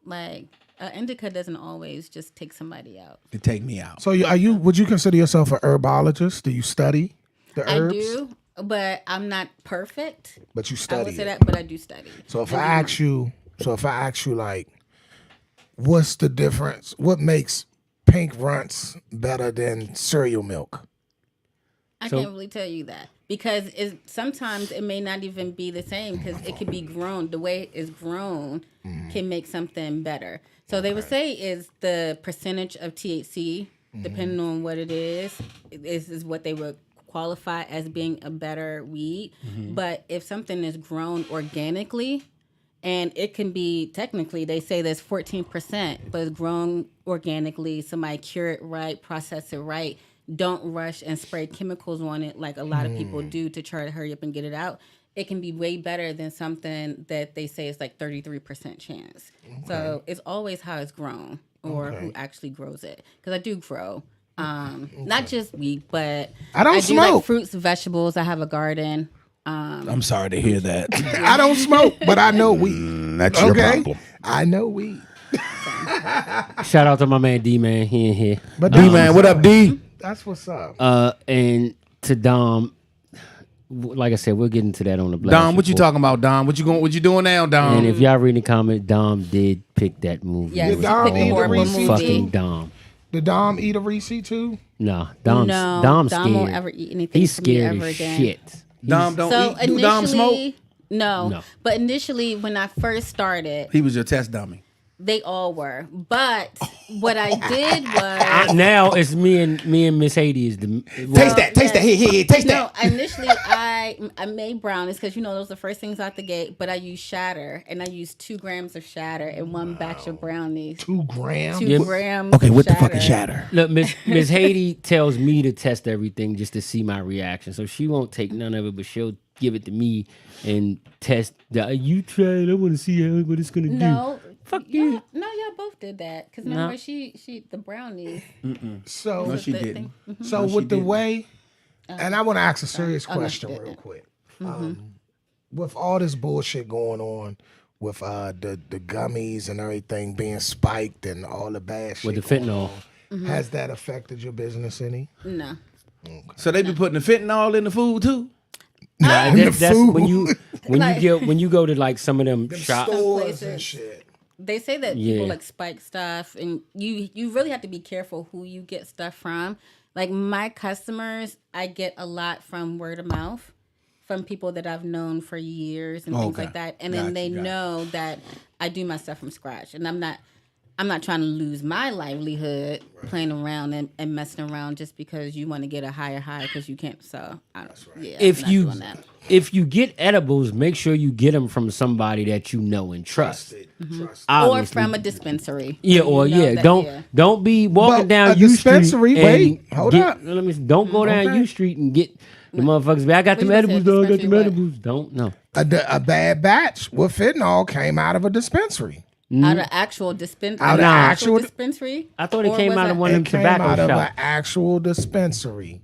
Like indica doesn't always just take somebody out. To take me out. So would you consider yourself an herbologist? Do you study the herbs? I do, but I'm not perfect. But you I study would say it. that, but I do study. So if I ask you like, what's the difference? What makes pink runts better than cereal milk? I can't really tell you that because sometimes it may not even be the same because it could be grown. The way it's grown can make something better. So they would say is the percentage of THC, depending on what it is what they would qualify as being a better weed. But if something is grown organically, and it can be technically, they say there's 14%, but it's grown organically. Somebody cure it right, process it right. Don't rush and spray chemicals on it like a lot of people do to try to hurry up and get it out. It can be way better than something that they say is like 33% chance. So it's always how it's grown or who actually grows it. Because I do grow. Not just weed, but I don't do smoke. like fruits, vegetables. I have a garden. I'm sorry to hear that. I don't smoke, but I know weed. That's Okay, I know weed. Shout out to my man D man. He in here. But D man, what up, D? That's what's up. And to Dom, like I said, we'll get into that on the blast. Dom, what you report. talking about, Dom? What you doing now, Dom? And if y'all read the comment, Dom did pick that movie. Yes, It was Dom pick a eat the horrible Reese movie. fucking Dom. Did Dom eat a Reese too? No, Dom's Dom scared. won't ever eat anything He's from me scared ever as again. shit. Dom don't So eat. Do Dom smoke? initially, no. No. But initially, when I first started, He was your test dummy. they all were. But what I did was Now it's me and Miss Haiti is the Taste that. Taste that. Here. Taste no. that. Initially, I made brownies because those are the first things out the gate. But I used shatter, and I used 2 grams of shatter in one batch of brownies. 2 grams. 2 grams. Okay, of what the fuck is shatter? Look, Miss Haiti tells me to test everything just to see my reaction. So she won't take none of it, but she'll give it to me and test. You try it. I want to see what it's gonna do. No. Fuck Yeah, you. no, y'all both did that. Because remember, she the brownies. So, No, she the didn't. thing. so she with the didn't. way, and I want to ask a serious no, question didn't. real quick. With all this bullshit going on, with the gummies and everything being spiked and all the bad shit With the going fentanyl. on, has that affected your business any? No. So they be putting the fentanyl in the food too? Nah, And the that's food. when you Like- when you go to like some of them shops. Stores places. and shit. They say that Yeah. people like spike stuff, and you really have to be careful who you get stuff from. Like my customers, I get a lot from word of mouth, from people that I've known for years and things Okay. like that, and then Gotcha, they gotcha. know that I do my stuff from scratch, and I'm not trying to lose my livelihood playing around and messing around just because you want to get a higher high because you can't. So I don't. Yeah, If I'm not you doing that. if you get edibles, make sure you get them from somebody that you know and trust. Trust. Or Obviously. from a dispensary. Yeah, You or know yeah, that- don't yeah. don't be walking But down a U dispensary, Street. wait, and hold get- up. Let me. Don't go down Okay. U Street and get the motherfuckers. I got them What you edibles, said, though. I got them dispensary what? edibles. Don't know. A bad batch with fentanyl came out of a dispensary. Out of actual dispensary. Out of actual- dispensary. I thought it Or came was out of it one of them It came tobacco out of an shops. actual dispensary.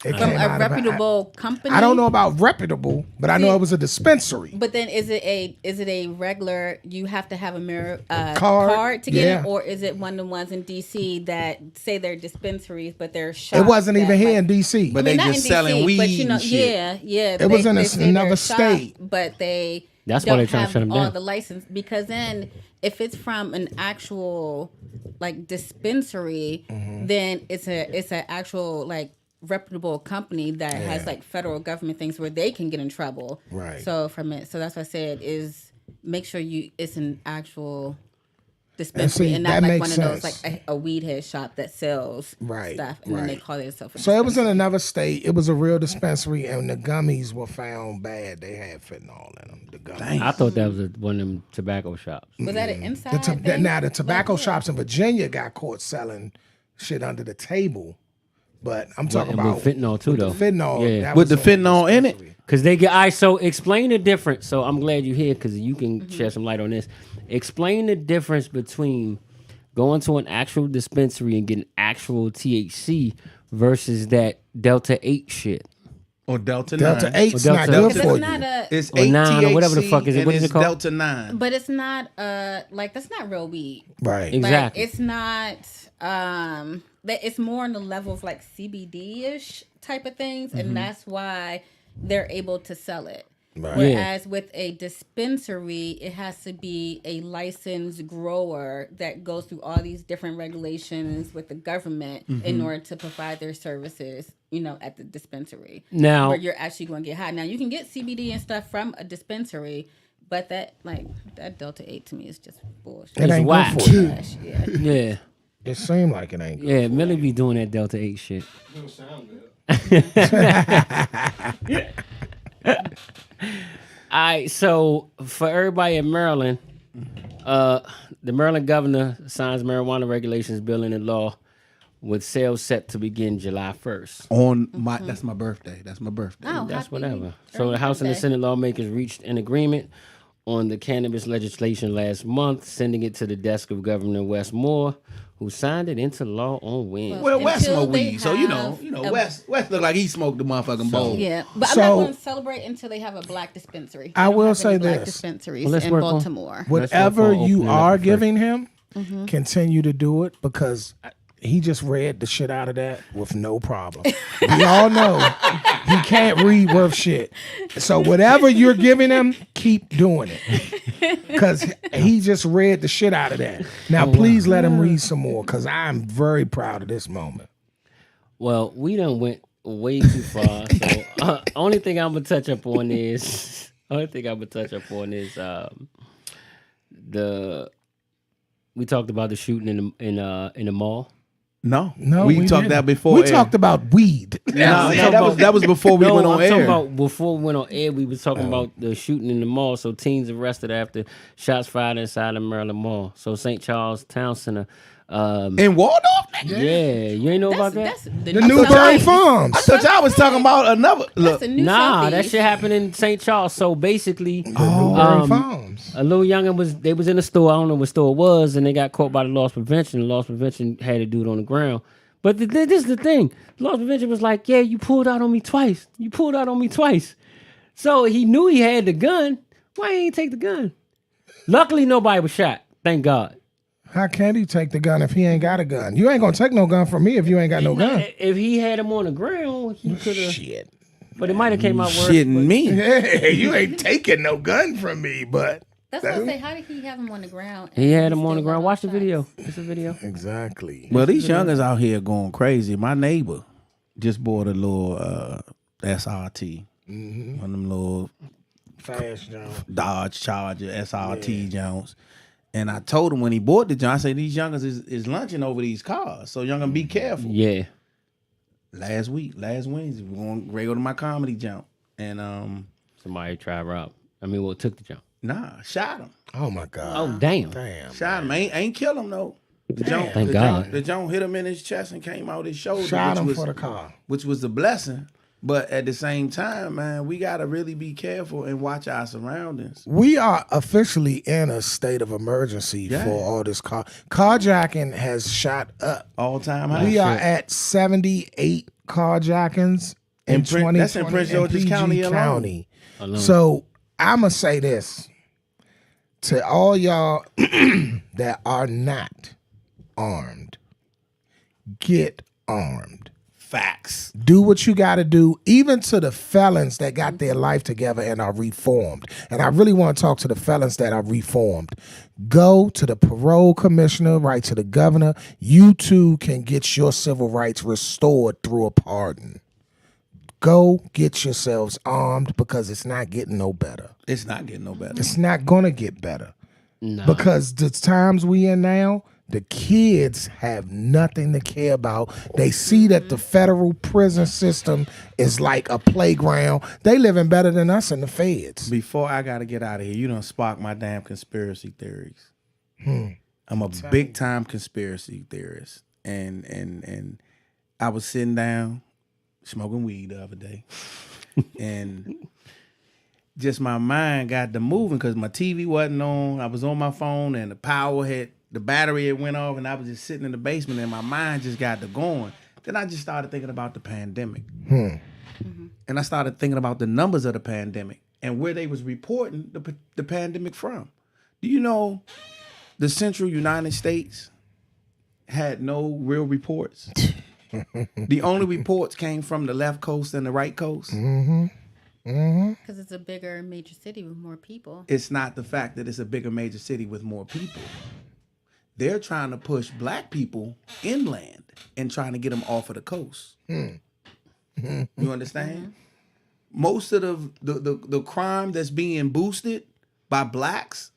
It from came a out of reputable company. I don't know about reputable, but I know See- it was a dispensary. But then is it a regular? You have to have a Card, card to get yeah. it, or is it one of the ones in DC that say they're dispensaries, but they're shops? It wasn't that, even here like- in DC. But I mean, they not just in selling DC, weed but you know, and shit. yeah. It was in they say another they're a shop, state. but they That's why don't they're trying to have shut 'em all down. the license, because then if it's from an actual like dispensary, then it's a actual like reputable company that has like federal government things where they can get in trouble. Right. So so that's what I said is make sure it's an actual dispensary see, and that not like makes one of those sense. like a weed head shop that sells Right, stuff and then they right. call it itself. So it was in another state. It was a real dispensary, and the gummies were found bad. They had fentanyl in them. The gummies. I thought that was one of them tobacco shops. Was that an inside? thing? Now the tobacco Like, yeah. shops in Virginia got caught selling shit under the table, but I'm talking And about with fentanyl too, though. fentanyl. Yeah. that With was the in a fentanyl in it? dispensary. Because they get, so explain the difference. So I'm glad you're here because you can shed some light on this. Explain the difference between going to an actual dispensary and getting actual THC versus that Delta 8 shit. Or Delta 9. Delta 8's Or not Delta- good But for it's you. not a. It's Or 8 9 or whatever the THC, fuck is it. and What is it it's called? Delta 9. But it's not like that's not real weed. Right. Exactly. Like it's not that it's more on the level of like CBD ish type of things, and that's why they're able to sell it. Right. Whereas with a dispensary, it has to be a licensed grower that goes through all these different regulations with the government in order to provide their services, at the dispensary. Now- where you're actually going to get high. Now you can get CBD and stuff from a dispensary, but that Delta 8 to me is just bullshit. It ain't whack. good for you. Yeah. Yeah. It seemed like it ain't good. Yeah, Millie be doing that Delta 8 shit. All right, so for everybody in Maryland, the Maryland governor signs marijuana regulations bill into law with sales set to begin July 1st. On my, that's my birthday. That's my birthday. Oh, That's happy whatever. So early the House and the birthday. Senate lawmakers reached an agreement on the cannabis legislation last month, sending it to the desk of Governor Wes Moore, who signed it into law on Wednesday. Well, Wes Until smoke they weed, so Wes look like he smoked the motherfucking bowl. Yeah, but I'm So- not going to celebrate until they have a black dispensary. I don't will have say any black this. dispensaries Well, let's in work on- Baltimore. Whatever Let's work on you opening up are the giving him, Mm-hmm. continue to do it because he just read the shit out of that with no problem. We all know he can't read worth shit. So whatever you're giving him, keep doing it because he just read the shit out of that. Now, please let him read some more because I'm very proud of this moment. Well, we done went way too far. So only thing I'm gonna touch up on is we talked about the shooting in the mall. No, No, we talked didn't. that before. We air. talked about weed. No, that was before we went on I'm talking air. about before we went on air. We was talking about the shooting in the mall. So teens arrested after shots fired inside the Maryland Mall. So St. Charles Town Center. In Waldorf? Yeah, you ain't know about that? That's The Newberry Southeast. Farms. I thought y'all was talking about another. Look, That's the new Nah, that Southeast. shit happened in St. Charles. So basically, Newberry Farms. a little youngin was in the store. I don't know what store it was, and they got caught by the loss prevention. The loss prevention had a dude on the ground. But this is the thing. The loss prevention was like, yeah, you pulled out on me twice. You pulled out on me twice. So he knew he had the gun. Why he ain't take the gun? Luckily, nobody was shot. Thank God. How can he take the gun if he ain't got a gun? You ain't gonna take no gun from me if you ain't got no gun. If he had him on the ground, he could have. Shit. But it might have came out worse. Shitting me. Yeah, you ain't taking no gun from me, but That's what I say. How did he have him on the ground? He had him still on the got ground. all Watch the shots? video. It's a video. exactly. Well, these youngers out here going crazy. My neighbor just bought a little SRT. One of them little Fast, John. Dodge Charger SRT Jones. And I told him when he bought the John, I said, these youngers is lunching over these cars. So youngin, be careful. Yeah. Last Wednesday, we're going to go to my comedy jump. And Somebody tried to rob. Took the jump. shot him. Oh my God. Oh, damn. Damn. Shot him. Ain't kill him though. The Jones, Thank God. The Jones hit him in his chest and came out his shoulder. Shot him which for was, the car. which was a blessing. But at the same time, man, we gotta really be careful and watch our surroundings. We are officially in a state of emergency Yeah. for all this carjacking has shot up. All time high. We are at 78 carjackings in That's in 2020 Prince in George's PG County alone. County. So I'ma say this to all y'all that are not armed: get armed. Facts. Do what you got to do, even to the felons that got their life together and are reformed. And I really want to talk to the felons that are reformed. Go to the parole commissioner, write to the governor. You too can get your civil rights restored through a pardon. Go get yourselves armed because it's not getting no better. It's not getting no better. It's not going to get better. No. Because the times we in now, the kids have nothing to care about. They see that the federal prison system is like a playground. They living better than us in the feds. Before I gotta get out of here, you done spark my damn conspiracy theories. I'm a big time conspiracy theorist. And I was sitting down smoking weed the other day. And just my mind got to moving because my TV wasn't on. I was on my phone and the battery had went off, and I was just sitting in the basement, and my mind just got to going. Then I just started thinking about the pandemic. And I started thinking about the numbers of the pandemic and where they was reporting the pandemic from. Do you know the central United States had no real reports? The only reports came from the left coast and the right coast. Because it's a bigger major city with more people. It's not the fact that it's a bigger major city with more people. They're trying to push black people inland and trying to get them off of the coast. You understand? Most of the crime that's being boosted by blacks,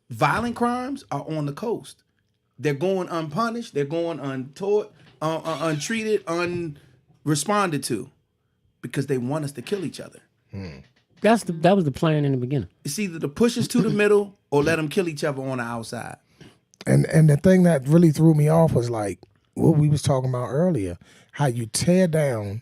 violent crimes, are on the coast. They're going unpunished. They're going untaught, untreated, unresponded to, because they want us to kill each other. That was the plan in the beginning. It's either to push us to the middle or let them kill each other on the outside. And the thing that really threw me off was like what we was talking about earlier, how you tear down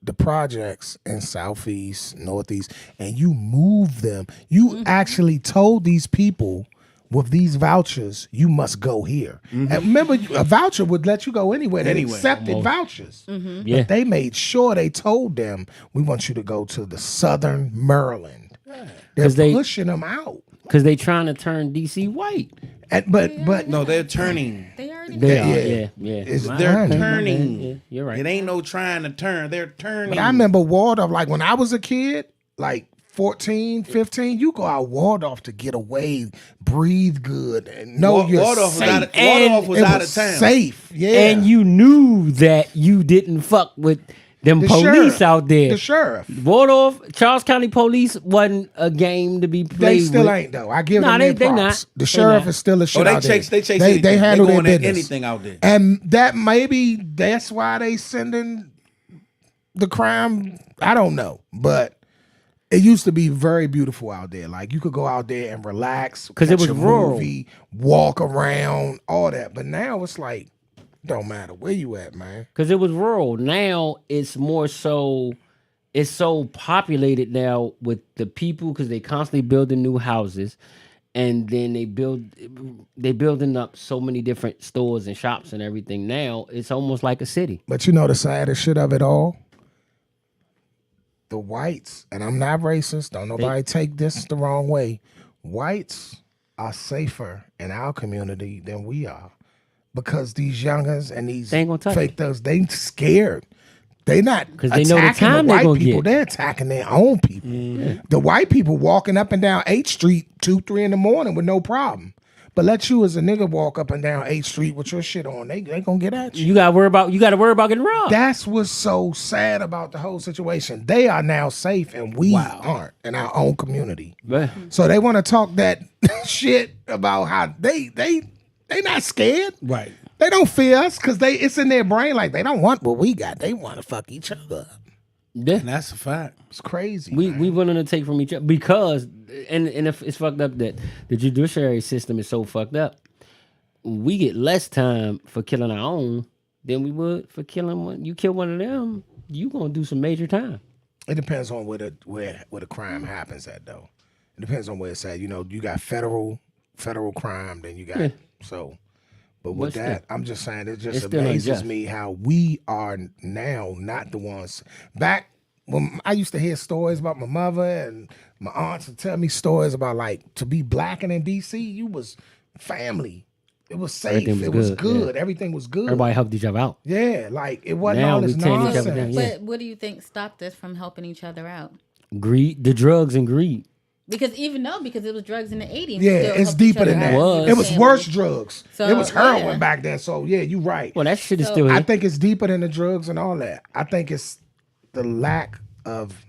the projects in Southeast, Northeast, and you move them. You actually told these people with these vouchers, you must go here. And remember, a voucher would let you go anywhere. They accepted vouchers. Yeah. But they made sure they told them, we want you to go to the Southern Maryland. They're pushing them out. Because they trying to turn DC white. But No, they're turning. They already They did. are, yeah. They're turning. Yeah, you're right. It ain't no trying to turn. They're turning. But I remember Waldorf, like when I was a kid, like 14, 15, you go out Waldorf to get away, breathe good, and know you're Waldorf safe. Waldorf was It out was of town. safe, yeah. And you knew that you didn't fuck with them The police sheriff. out there. The sheriff. Waldorf, Charles County Police wasn't a game to be played They still with. ain't though. I give Nah, them they their props. not. The They sheriff not. is still a shit they out there. chase They anything. handle They their going at business. anything out there. And that's why they sending the crime. I don't know, but it used to be very beautiful out there. Like you could go out there and relax 'Cause it watch was a rural. movie, walk around, all that. But now it's like, don't matter where you at, man. Because it was rural. Now it's more so, it's so populated now with the people because they constantly building new houses, and then they building up so many different stores and shops and everything. Now it's almost like a city. But you know the saddest shit of it all? The whites, and I'm not racist, don't nobody take this the wrong way. Whites are safer in our community than we are. Because these youngers and these They ain't gonna touch fake thugs, they scared They not 'Cause they know the attacking time the they white gonna people. get. They're attacking their own people. The white people walking up and down 8th Street 2, 3 in the morning with no problem. But let you as a nigga walk up and down 8th Street with your shit on, they gonna get at you. You gotta worry about getting robbed. That's what's so sad about the whole situation. They are now safe and we aren't in our own community. But So they want to talk that shit about how they not scared. Right. They don't fear us because it's in their brain like they don't want what we got. They want to fuck each other. yeah, And that's a fact. It's crazy. we willing to take from each other because and if it's fucked up that the judiciary system is so fucked up. We get less time for killing our own than we would for killing one. You kill one of them, you gonna do some major time. It depends on where the crime happens at though. It depends on where it's at. You know, you got federal crime, then you got so. But with But that, still, I'm just saying it it's just still amazes unjust. me how we are now not the ones. Back when I used to hear stories about my mother and my aunts would tell me stories about like to be blacking in DC, you was family. It was safe. Everything was it was good, good. yeah. Everything was good. Everybody helped each other out. Yeah, like it wasn't Now all we this tearing each other nonsense. down, yeah. But what do you think stopped us from helping each other out? Greed, the drugs and greed. Because because it was drugs in the 80s. Yeah, it's deeper than that. Was. It was worse drugs. So, it was heroin yeah. back then. So yeah, you're right. Well, that shit is So, still here. I think it's deeper than the drugs and all that. I think it's the lack of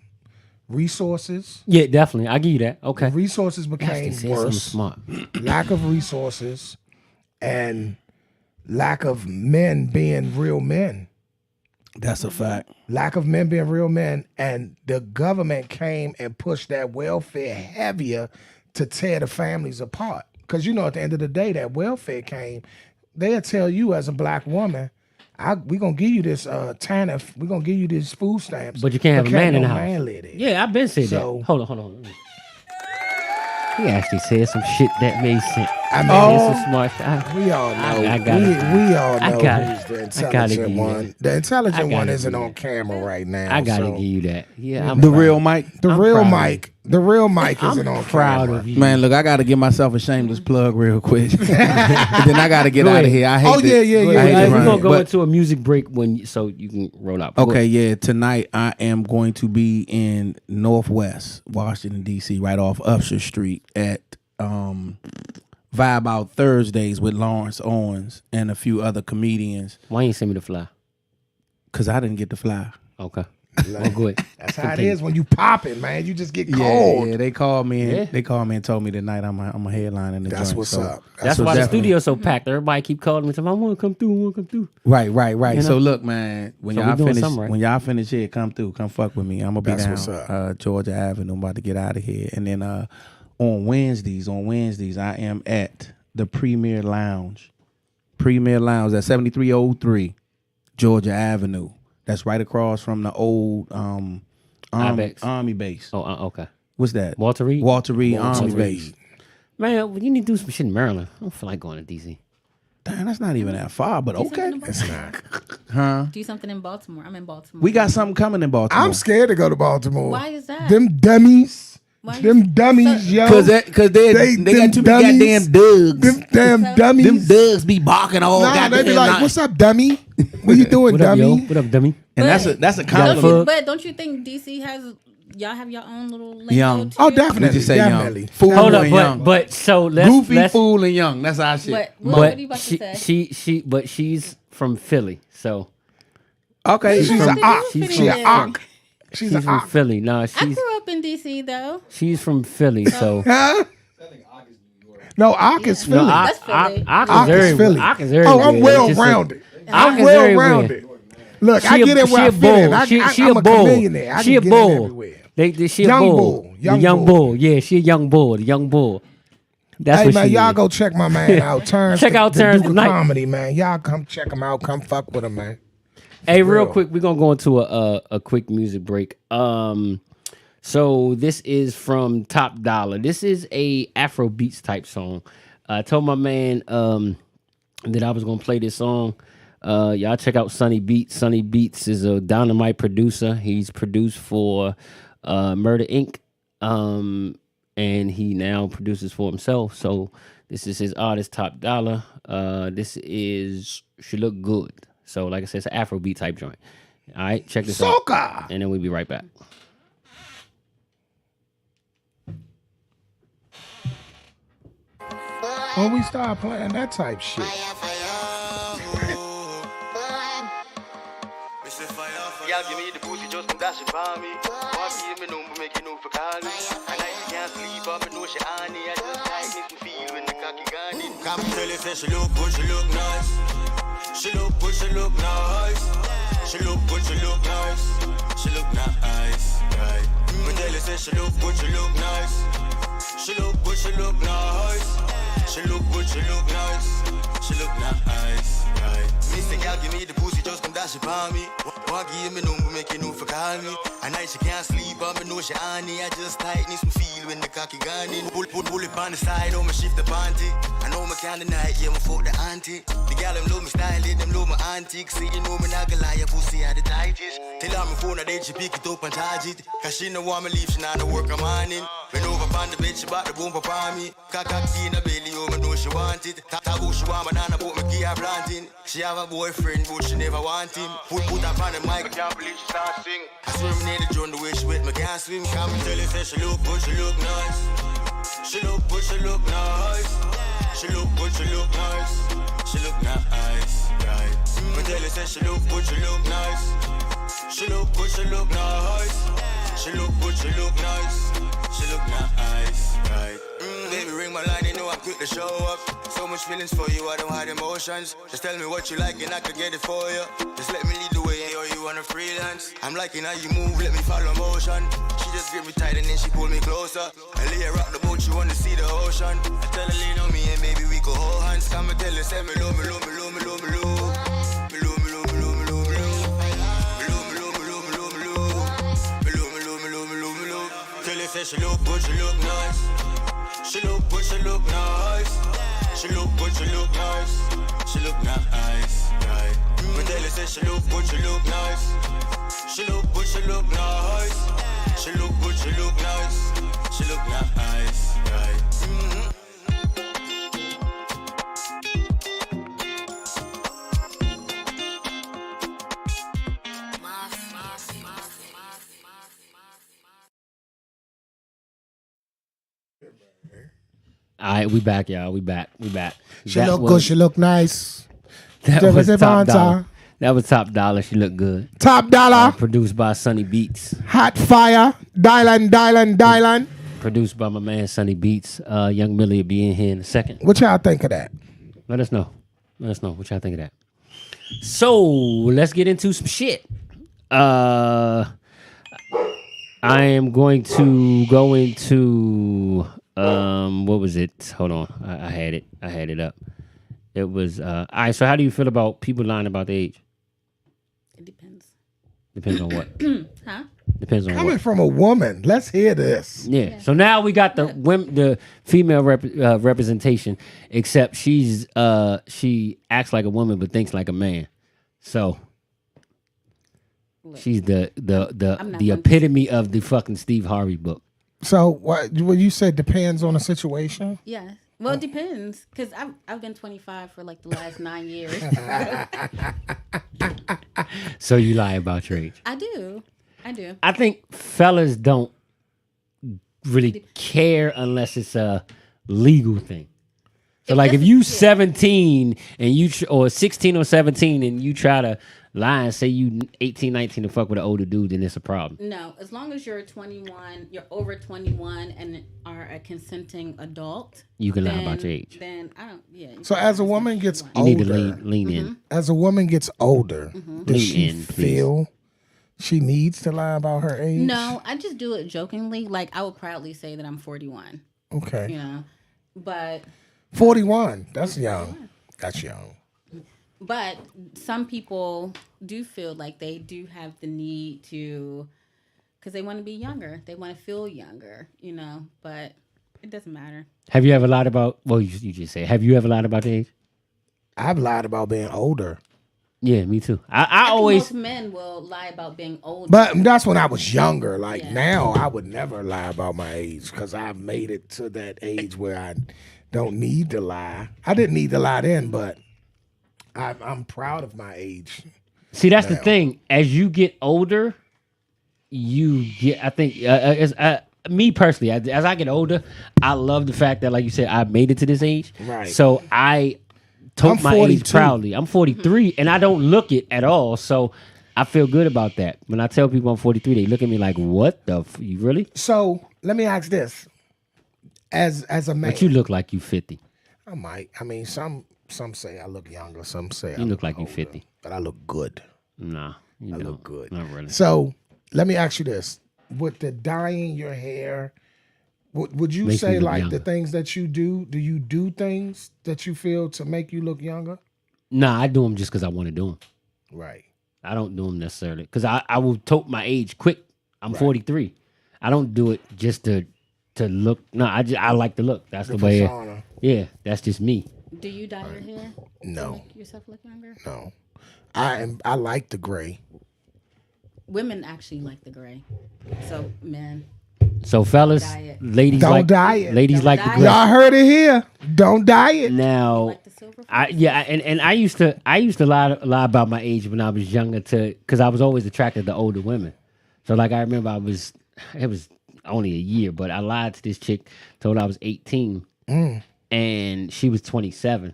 resources. Yeah, definitely. I give you that. Okay. Resources They became said something worse. smart. Lack of resources and lack of men being real men. That's a fact. Lack of men being real men, and the government came and pushed that welfare heavier to tear the families apart. Because you know, at the end of the day, that welfare came. They'll tell you as a black woman, "We gonna give you this TANF. We gonna give you these food stamps, But you can't have a man in the house." Man live there. Yeah, I've been saying So- that. Hold on. He actually said some shit that made sense. I mean, It's some smart shit. we all know. I got it. We all I know got who's it. the I gotta intelligent give you one. that. The I intelligent gotta one give isn't you on camera right now. I gotta so give you that. Yeah, I'm The proud. real Mike. the I'm real proud of Mike. The real Mike I'm isn't on proud camera. of you. Man, look, I got to give myself a shameless plug real quick. And then I got to get Go out of ahead. here. I hate Oh, to- yeah. I hate to We're run gonna it, go but- into a music break so you can roll out. Go Okay, ahead. yeah. Tonight I am going to be in Northwest Washington D.C. right off Upshur Street at Vibe Out Thursdays with Lawrence Owens and a few other comedians. Why you send me the fly? Cause I didn't get to fly. Okay. Well, good. That's how it is when you pop it, man. You just get Yeah, cold. yeah. They called me and Yeah. they called me and told me tonight I'm a headline in the That's joint. what's So- up. That's so why the definitely- studio's so packed. Everybody keep calling me saying, I want to come through. Right. You know? So look, man, when So we y'all doing finish, something right. when y'all finish here, come through, come fuck with me. I'm gonna be That's down what's up. Georgia Avenue. I'm about to get out of here, and then on Wednesdays, I am at the Premier Lounge at 7303 Georgia Avenue. That's right across from the old Ibex. Army base. Oh, okay. What's that? Walter Reed? Walter Reed Walter Army Reed. base. Man, you need to do some shit in Maryland. I don't feel like going to D.C. Damn, that's not even that far, but okay. It's not. Huh? Do something in Baltimore. I'm in Baltimore. We got something coming in Baltimore. I'm scared to go to Baltimore. Why is that? Them dummies. Why Them you- dummies, yo. Cause they got them too many dummies. goddamn dugs. Them damn Them dummies. dugs be barking all Nah, goddamn they be like, night. "What's up, dummy? What you doing, What up, yo? dummy?" What up, dummy? And that's a Don't compliment. you, but don't you think DC has y'all have your own little lingo Young. too? Oh, We definitely, just say definitely. young. Fool Hold up, and young. but so let's Goofy, let's, fool, and young. That's our shit. What are you about to say? but she's from Philly, so Okay. She's From- an ock. she's She from- an ock. She's she's an from ock. Philly. No, I she's grew up in DC though. she's from Philly, so Huh? No, ock is no, Philly. That's Philly. Ock Ock is is very, Philly. Ock is very. Oh, I'm weird. well It's just rounded. Ock I'm is well very rounded. Look, She I get it where I a fit bull. in. She I'm a a bull. chameleon. I She can a get in bull. everywhere. She a Young bull. bull. Young Young bull. bull. Yeah, she a young bull. The young bull. That's Hey what man, she y'all is. go check my man out. Terrence, Check out Terrence Duke of tonight. Comedy, man. Y'all come check him out. Come fuck with him, man. Hey, real real. quick, we're gonna go into a quick music break. So this is from Top Dollar. This is a Afro beats type song. I told my man that I was gonna play this song. Y'all check out Sunny Beats. Sunny Beats is a dynamite producer. He's produced for Murder Inc. And he now produces for himself. So this is his artist, Top Dollar. This is She Look Good. So like I said, it's an Afro beat type joint. All right, check this out. Soca. And then we'll be right back. When we start playing that type shit. Y'all give me the pussy just come dash it for me. Walk in me number make you know for call me. And I can't sleep up and know she on it. I just like make me feel when the cocky gone in. Come tell you say she look good, she look nice. She look good, she look nice. She look good, she look nice. She look nice, right. Me tell you say she look good, she look nice. She look good, she look nice. She look good, she look nice. She look nice, right. Mr. Gal, give me the pussy, just come dash it for me. Walk give me number, make you know for call me. At night she can't sleep, but me know she on it. I just tightness me feel when the cocky gone in. Pull it on the side, oh me shift the panty. I know me can't deny it, yeah, me fuck the auntie. The gal them love me style, them love my antics. See you know me not gonna lie, your pussy are the tightest. Tell her my phone, then she pick it up and charge it. Cause she no want me leave, she not no work a morning. Bend over on the bed, she back the bumper upon me. Cock in the belly, oh me know she want it. Taboo she want banana, but me give her planting. She have a boyfriend, but she never want him. Put her on the mic, I can't believe she start sing. I swim near the John the way she wet, me can't swim. Come and tell you, say she look good, she look nice. She look good, she look nice. She look good, she look nice. She look nice, right. Me tell you, say she look good, she look nice. She look good, she look nice. She look good, she look nice. She look nice, right. Baby, ring my line, you know I'm quick to show up. So much feelings for you, I don't hide emotions. Just tell me what you like and I could get it for you. Just let me lead the way, or you wanna freelance. I'm liking how you move, let me follow motion. She just grip me tight and then she pull me closer. I lay her rock the boat, she wanna see the ocean. I tell her lean on me and maybe we could hold hands. Come and tell her, say me love, me love, me love, me love, me love. Me love, me love, me love, me love, me love. Me love, me love, me love, me love, me love. Me love, me love, me love, me love, me love. Tell her, say she look good, she look nice. She look good, she look nice. She look good, she look nice. She look nice, right. Me tell her, say she look good, she look nice. She look good, she look nice. She look good, she look nice. She look nice, right. All right, we back, y'all. We back. She look good, she look nice. That That was was Top Devonta. Dollar. That was Top Dollar. She looked good. Top dollar, Produced by Sunny Beats. hot fire, Dylan. Produced by my man Sunny Beats. Young Millie will be in here in a second. What y'all think of that? Let us know. Let us know what y'all think of that. So let's get into some shit. I am going to go into what was it? Hold on. I had it up. It was all right, so how do you feel about people lying about their age? It depends. Depends on what? Huh? Depends on Coming what. from a woman, let's hear this. Yeah. So now we got the female representation, except she acts like a woman but thinks like a man. So she's the epitome of the fucking Steve Harvey book. So what you said depends on the situation? Yeah. Well, it depends, because I've been 25 for like the last 9 years. So you lie about your age. I do. I think fellas don't really care unless it's a legal thing. So like if you 17 and you or 16 or 17 and you try to lie and say you 18, 19 to fuck with an older dude, then it's a problem. No, as long as you're 21, you're over 21 and are a consenting adult. You can lie about your age. Then I don't, yeah. So as a woman gets You older, need to lean in. as a woman gets older, does she Lean in, please. feel she needs to lie about her age? No, I just do it jokingly. Like I would proudly say that I'm 41, Okay. you know, but 41. That's young. That's young. But some people do feel like they do have the need to, because they want to be younger. They want to feel younger, you know, but it doesn't matter. Have you ever lied about, well, you just say, have you ever lied about your age? I've lied about being older. Yeah, me too. I think always, most men will lie about being older. But that's when I was younger. Like Yeah. now, I would never lie about my age because I've made it to that age where I don't need to lie. I didn't need to lie then, but I'm proud of my age. See, that's the Now. thing. As you get older, you get. I think, me personally, as I get older, I love the fact that, like you said, I made it to this age. Right. So I told I'm my age 42. proudly. I'm 43, and I don't look it at all. So I feel good about that. When I tell people I'm 43, they look at me like, "What the? You really?" So let me ask this: as a man, But you look like you 50. I might. I mean, some say I look younger. Some say I You look like you older, 50. but I look good. Nah, you I don't. look good. Not really. So let me ask you this: with the dyeing your hair, would you Makes me say look like younger. the things that you do? Do you do things that you feel to make you look younger? Nah, I do them just because I want to do them. Right. I don't do them necessarily because I will tote my age quick. I'm 43. I don't do it just to look. No, I like the look. That's the way. persona. Yeah, that's just me. Do you dye your hair? No. To make yourself look younger? No. I like the gray. Women actually like the gray. So men. So fellas, Dye it. ladies Don't like dye it. ladies Don't like the dye it. gray. Y'all heard it here. Don't dye it. Now, Like the silver and I used to lie about my age when I was younger because I was always attracted to older women. So like I remember it was only a year, but I lied to this chick, told her I was 18, and she was 27.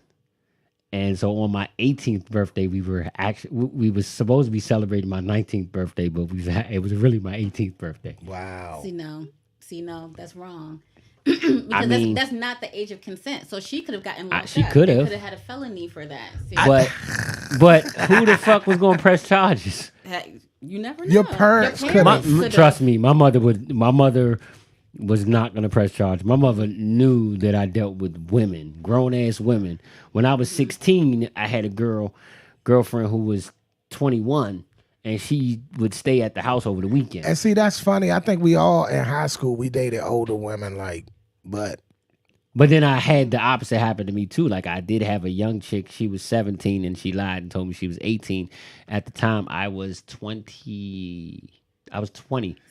And so on my 18th birthday, we were supposed to be celebrating my 19th birthday, but it was really my 18th birthday. Wow. See, no, that's wrong. Because I mean- that's not the age of consent. So she could have gotten locked she up. could They have. could have had a felony for that. See, But who the fuck was going to press charges? hey, you never know. Your parents could've. could've. Trust me, my mother was not going to press charge. My mother knew that I dealt with women, grown ass women. When I was 16, I had a girlfriend who was 21, and she would stay at the house over the weekend. And see, that's funny. I think we all in high school we dated older women, but Then I had the opposite happen to me too. Like I did have a young chick. She was 17 and she lied and told me she was 18. At the time, I was 20.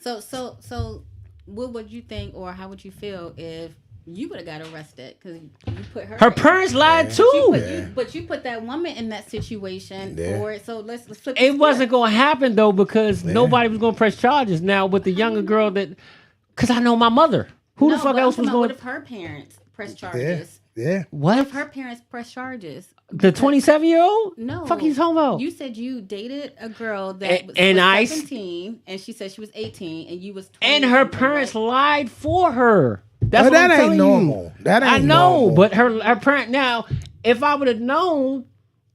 So what would you think, or how would you feel if you would have got arrested because you put her? Her parents lied too. But you put that woman in that situation for it. So let's flip. It wasn't going to happen though because nobody was going to press charges. Now with the younger girl because I know my mother. Who the fuck else was going? What if her parents press charges? yeah. What What? if her parents press charges? The 27-year-old? No. Fuck you talking about? You said you dated a girl that was And I 17, and she said she was 18, and you was 20. And her parents lied for her. That's But what I'm that ain't telling normal. You. That ain't I know, normal. but her parent now. If I would have known,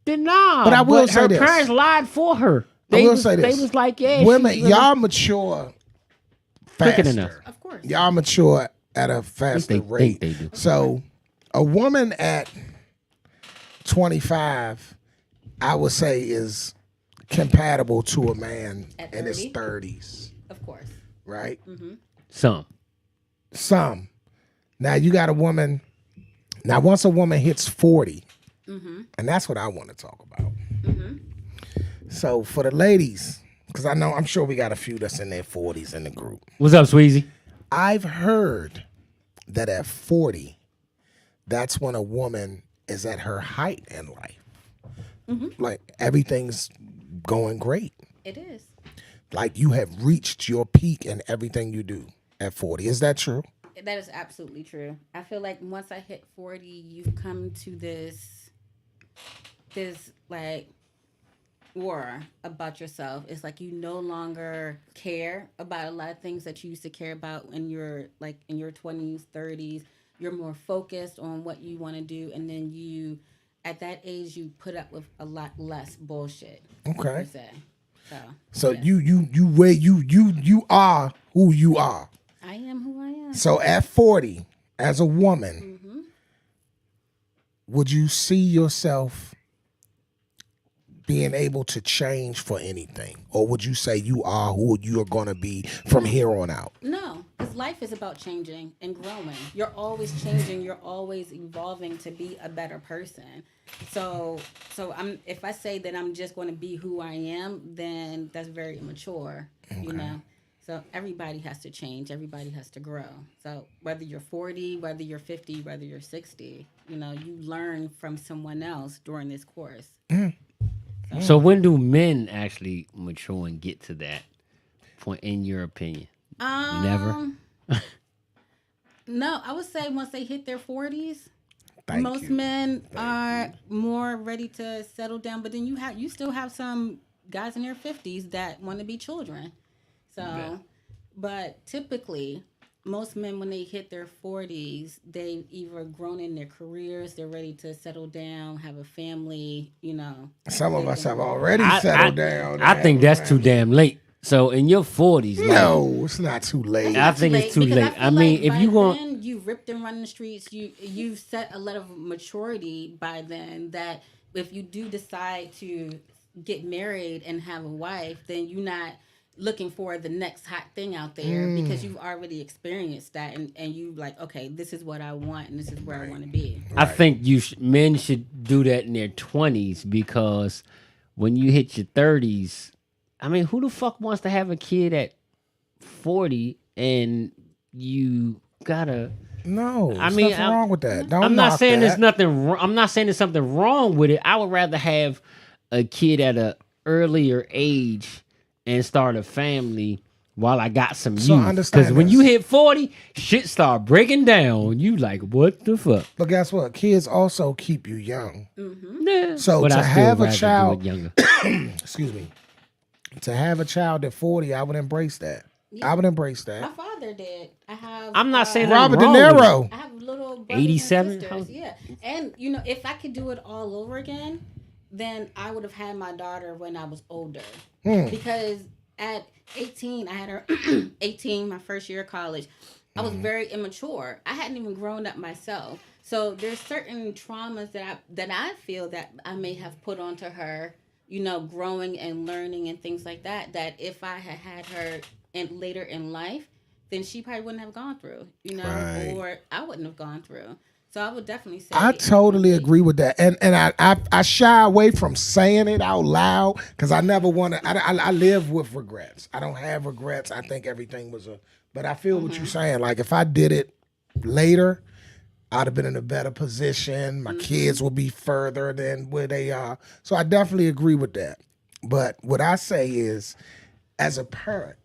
then nah. But I will say her this. parents lied for her. I will say this. They was like, yeah, women, she's really y'all mature quicker faster. than us. Of course. Y'all mature at a faster They rate. think they do. So, a woman at 25, I would say, is compatible to a man At in his 30? 30s, Of course. right? Some. Some. Now you got a woman. Now, once a woman hits 40, and that's what I want to talk about. So for the ladies, because I'm sure we got a few that's in their 40s in the group. What's up, Sweezy? I've heard that at 40, that's when a woman is at her height in life. Like everything's going great. It is. Like you have reached your peak in everything you do at 40. Is that true? That is absolutely true. I feel like once I hit 40, you've come to this like war about yourself. It's like you no longer care about a lot of things that you used to care about when you're like in your 20s, 30s. You're more focused on what you want to do, and then you, at that age, you put up with a lot less bullshit. Okay. per se. So yeah. you are who you are. I am who I am. So at 40, as a woman, would you see yourself being able to change for anything? Or would you say you are who you're going to be from here on out? No, because life is about changing and growing. You're always changing. You're always evolving to be a better person. So if I say that I'm just going to be who I am, then that's very immature, you know? So everybody has to change. Everybody has to grow. So whether you're 40, whether you're 50, whether you're 60, you know, you learn from someone else during this course. So when do men actually mature and get to that point, in your opinion? Never? No, I would say once they hit their 40s, most you. men are more ready to settle down. But then you still have some guys in their 50s that want to be children. So, but typically, most men, when they hit their 40s, they've either grown in their careers, they're ready to settle down, have a family, you know. Some of us have already settled down. I think that's too damn late. So in your 40s, no, it's not too late. I think it's too late. I mean, if you want, then you ripped and run the streets. You've set a level of maturity by then that if you do decide to get married and have a wife, then you're not looking for the next hot thing out there because you've already experienced that and you like, okay, this is what I want and this is where I want to be. I think men should do that in their 20s because when you hit your 30s, I mean, who the fuck wants to have a kid at 40 and you gotta? No, I mean, nothing wrong with that. Don't I'm not saying that. there's nothing. I'm not saying there's something wrong with it. I would rather have a kid at an earlier age and start a family while I got some So youth. understand Because when this. you hit 40, shit start breaking down. You like, what the fuck? But guess what? Kids also keep you young. Yeah. So But to I still have a rather do child, it younger. excuse me, to have a child at 40, I would embrace that. I would embrace My that. father did. I have. I'm not saying Robert De nothing wrong with it. Niro. I have little brothers 87? and sisters. Yeah, and you know, if I could do it all over again, then I would have had my daughter when I was older. Because at 18, I had her 18, my first year of college. I was very immature. I hadn't even grown up myself. So there's certain traumas that I feel that I may have put onto her, you know, growing and learning and things like that, that if I had had her later in life, then she probably wouldn't have gone through, you know, Right. or I wouldn't have gone through. So I would definitely say I totally agree with that, and I shy away from saying it out loud because I never want to. I live with regrets. I don't have regrets. I think everything was but I feel what you're saying. Like if I did it later, I'd have been in a better position. My kids will be further than where they are. So I definitely agree with that. But what I say is, as a parent,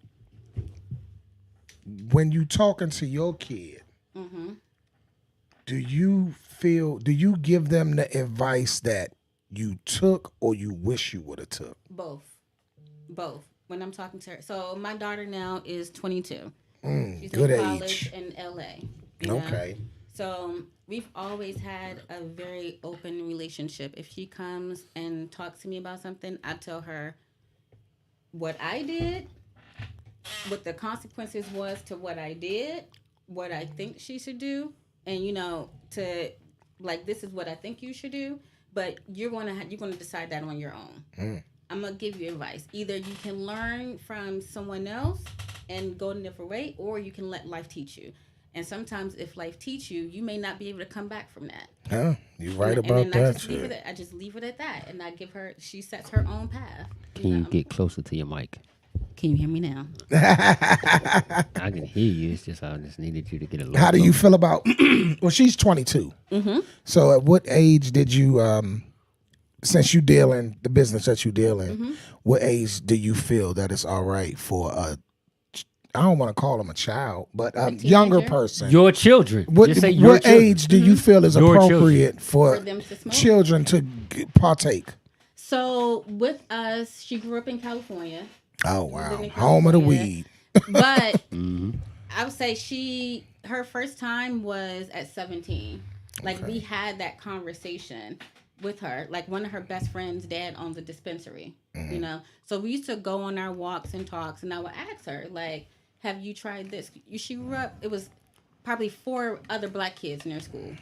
when you talking to your kid. Do you give them the advice that you took or you wish you would have took? Both. When I'm talking to her. So my daughter now is 22. She's good in college age. in LA. you know? Okay. So we've always had a very open relationship. If she comes and talks to me about something, I tell her what I did, what the consequences was to what I did, what I think she should do, and to like, this is what I think you should do. But you're gonna decide that on your own. I'm gonna give you advice. Either you can learn from someone else and go in a different way, or you can let life teach you. And sometimes, if life teach you, you may not be able to come back from that. Yeah, you're right about and then that. I just leave it at that, and I give her. She sets her own path. Can you get closer to your mic? Can you hear me now? I can hear you. It's just I just needed you to get a little. How do you feel about? Well, she's 22. Mm-hmm. So, at what age did you? Since you deal in the business that you deal in, what age do you feel that it's all right for a? I don't want to call them a child, but a younger person. Your children. What, Just say your what children. age do you feel is Your appropriate for them to smoke? children to partake? So with us, she grew up in California. Oh Living wow, in home of the California. weed. But I would say her first time was at 17. Like we had that conversation with her. Like one of her best friends' dad owns a dispensary, So we used to go on our walks and talks, and I would ask her, like, have you tried this? She grew up, it was probably 4 other black kids in their school.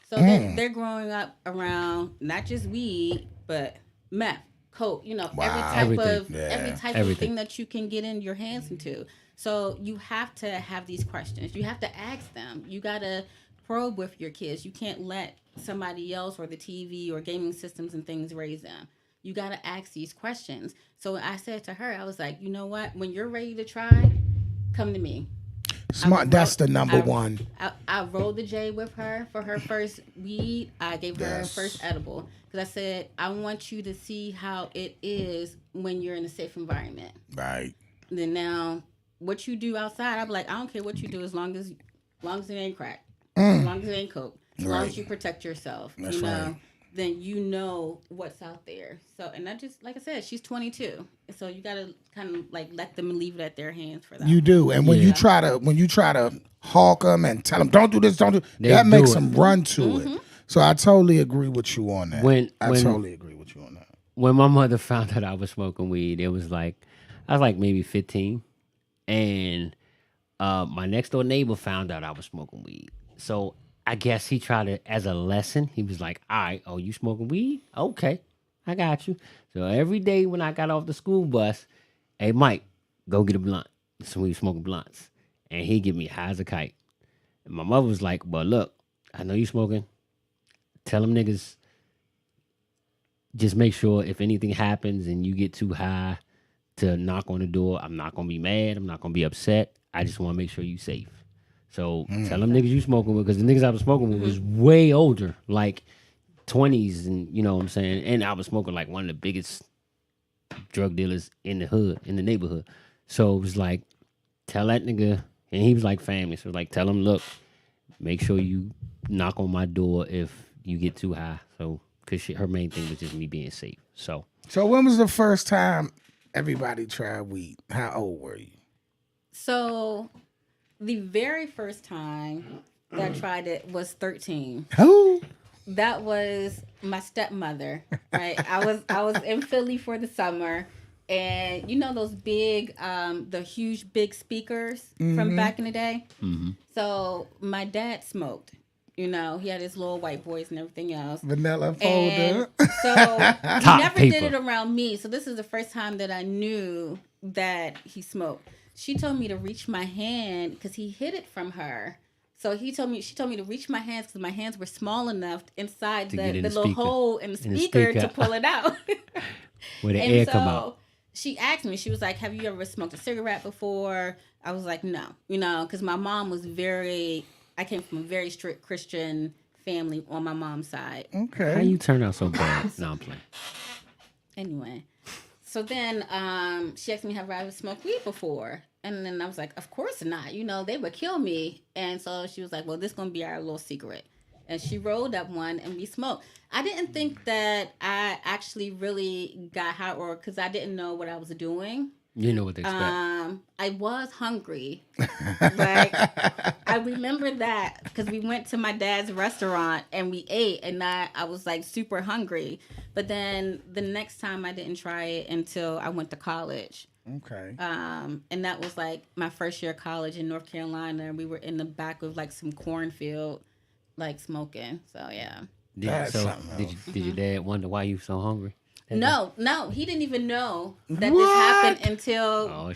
So they're growing up around not just weed, but meth, coke, every type of thing that you can get in your hands into. So you have to have these questions. You have to ask them. You got to probe with your kids. You can't let somebody else or the TV or gaming systems and things raise them. You got to ask these questions. So I said to her, I was like, you know what? When you're ready to try, come to me. Smart. That's the number one. I rolled the J with her for her first weed. I gave her her first edible because I said, I want you to see how it is when you're in a safe environment. Right. Then now, what you do outside, I'll be like, I don't care what you do as long as it ain't crack, as long as it ain't coke, as long as you protect yourself. That's you know, right. then you know what's out there. So, and I just, like I said, she's 22, so you gotta kind of like let them leave it at their hands for that. You do, and when you try to hawk them and tell them don't do this, don't do that, makes them run to it. So I totally agree with you on that. I totally agree with you on that. When my mother found out I was smoking weed, it was like I was like maybe 15, and my next door neighbor found out I was smoking weed. So I guess he tried it as a lesson. He was like, all right, oh, you smoking weed? Okay, I got you. So every day when I got off the school bus, hey, Mike, go get a blunt. So we smoking blunts. And he give me high as a kite. And my mother was like, well, look, I know you smoking. Tell them niggas, just make sure if anything happens and you get too high to knock on the door, I'm not going to be mad. I'm not going to be upset. I just want to make sure you safe. So tell them niggas you smoking with, because the niggas I was smoking with was way older, like 20s, and you know what I'm saying? And I was smoking like one of the biggest drug dealers in the hood, in the neighborhood. So it was like, tell that nigga, and he was like family, so like tell him, look, make sure you knock on my door if you get too high. So, because her main thing was just me being safe. So when was the first time everybody tried weed? How old were you? So the very first time that I tried it was 13. Who? That was my stepmother, right? I was in Philly for the summer, and you know those big, the huge big speakers from back in the day? Mm-hmm. So my dad smoked. You know, he had his little white boys and everything else. Vanilla folder. And so he Top never paper. did it around me. So this is the first time that I knew that he smoked. She told me to reach my hand because he hid it from her. So she told me to reach my hands because my hands were small enough inside the little speaker. Hole in the speaker to pull it out. where the air come out. She asked me, she was like, have you ever smoked a cigarette before? I was like, no. You know, because my mom was I came from a very strict Christian family on my mom's side. Okay. How you turn out so bad? No, I'm playing. Anyway. So then she asked me, have I ever smoked weed before? And then I was like, of course not. You know, they would kill me. And so she was like, well, this is going to be our little secret. And she rolled up one and we smoked. I didn't think that I actually really got high because I didn't know what I was doing. You know what they expect. I was hungry. Like, I remember that because we went to my dad's restaurant and we ate, and I was like super hungry. But then the next time I didn't try it until I went to college. Okay. And that was like my first year of college in North Carolina. We were in the back of like some cornfield, like smoking. So yeah. Did your dad wonder why you so hungry? No, he didn't even know that this happened until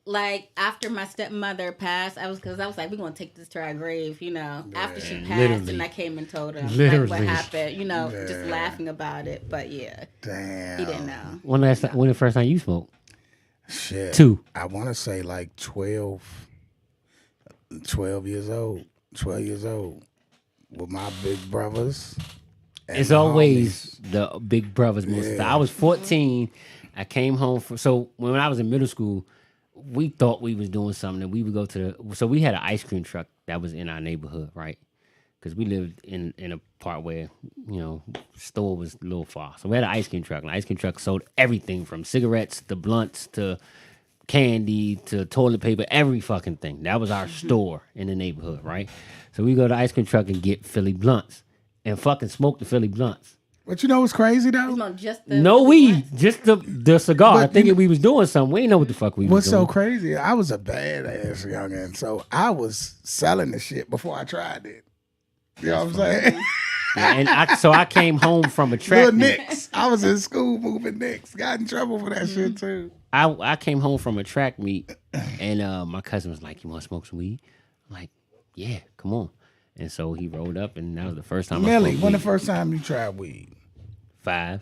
like after my stepmother passed. I was like, we're gonna take this to our grave, you know. Yeah. After she passed, and I came and told him like what happened, you know, just laughing about it. But yeah, damn, he didn't know. When the first time you smoked? Shit, 2. I want to say like 12 years old. 12 years old with my big brothers. It's always the big brothers most of the time. I was 14. I came home so when I was in middle school, we thought we was doing something, and we would go so we had an ice cream truck that was in our neighborhood, right? Because we lived in a part where, you know, store was a little far. So we had an ice cream truck, and the ice cream truck sold everything from cigarettes to blunts to candy to toilet paper, every fucking thing. That was our store in the neighborhood, right? So we go to the ice cream truck and get Philly blunts. And fucking smoke the Philly blunts. But you know what's crazy though? No weed, just the cigar. I think we was doing something. We didn't know what the fuck we was doing. What's so crazy? I was a badass youngin', so I was selling the shit before I tried it. You know what I'm saying? Yeah, and I came home from a track Little Nicks. I was in school moving Nicks. Got in trouble for that shit too. I came home from a track meet, and my cousin was like, "You want to smoke some weed?" I'm like, "Yeah, come on." And so he rolled up, and that was the first time Millie, I smoked when weed. the first time you tried weed? 5.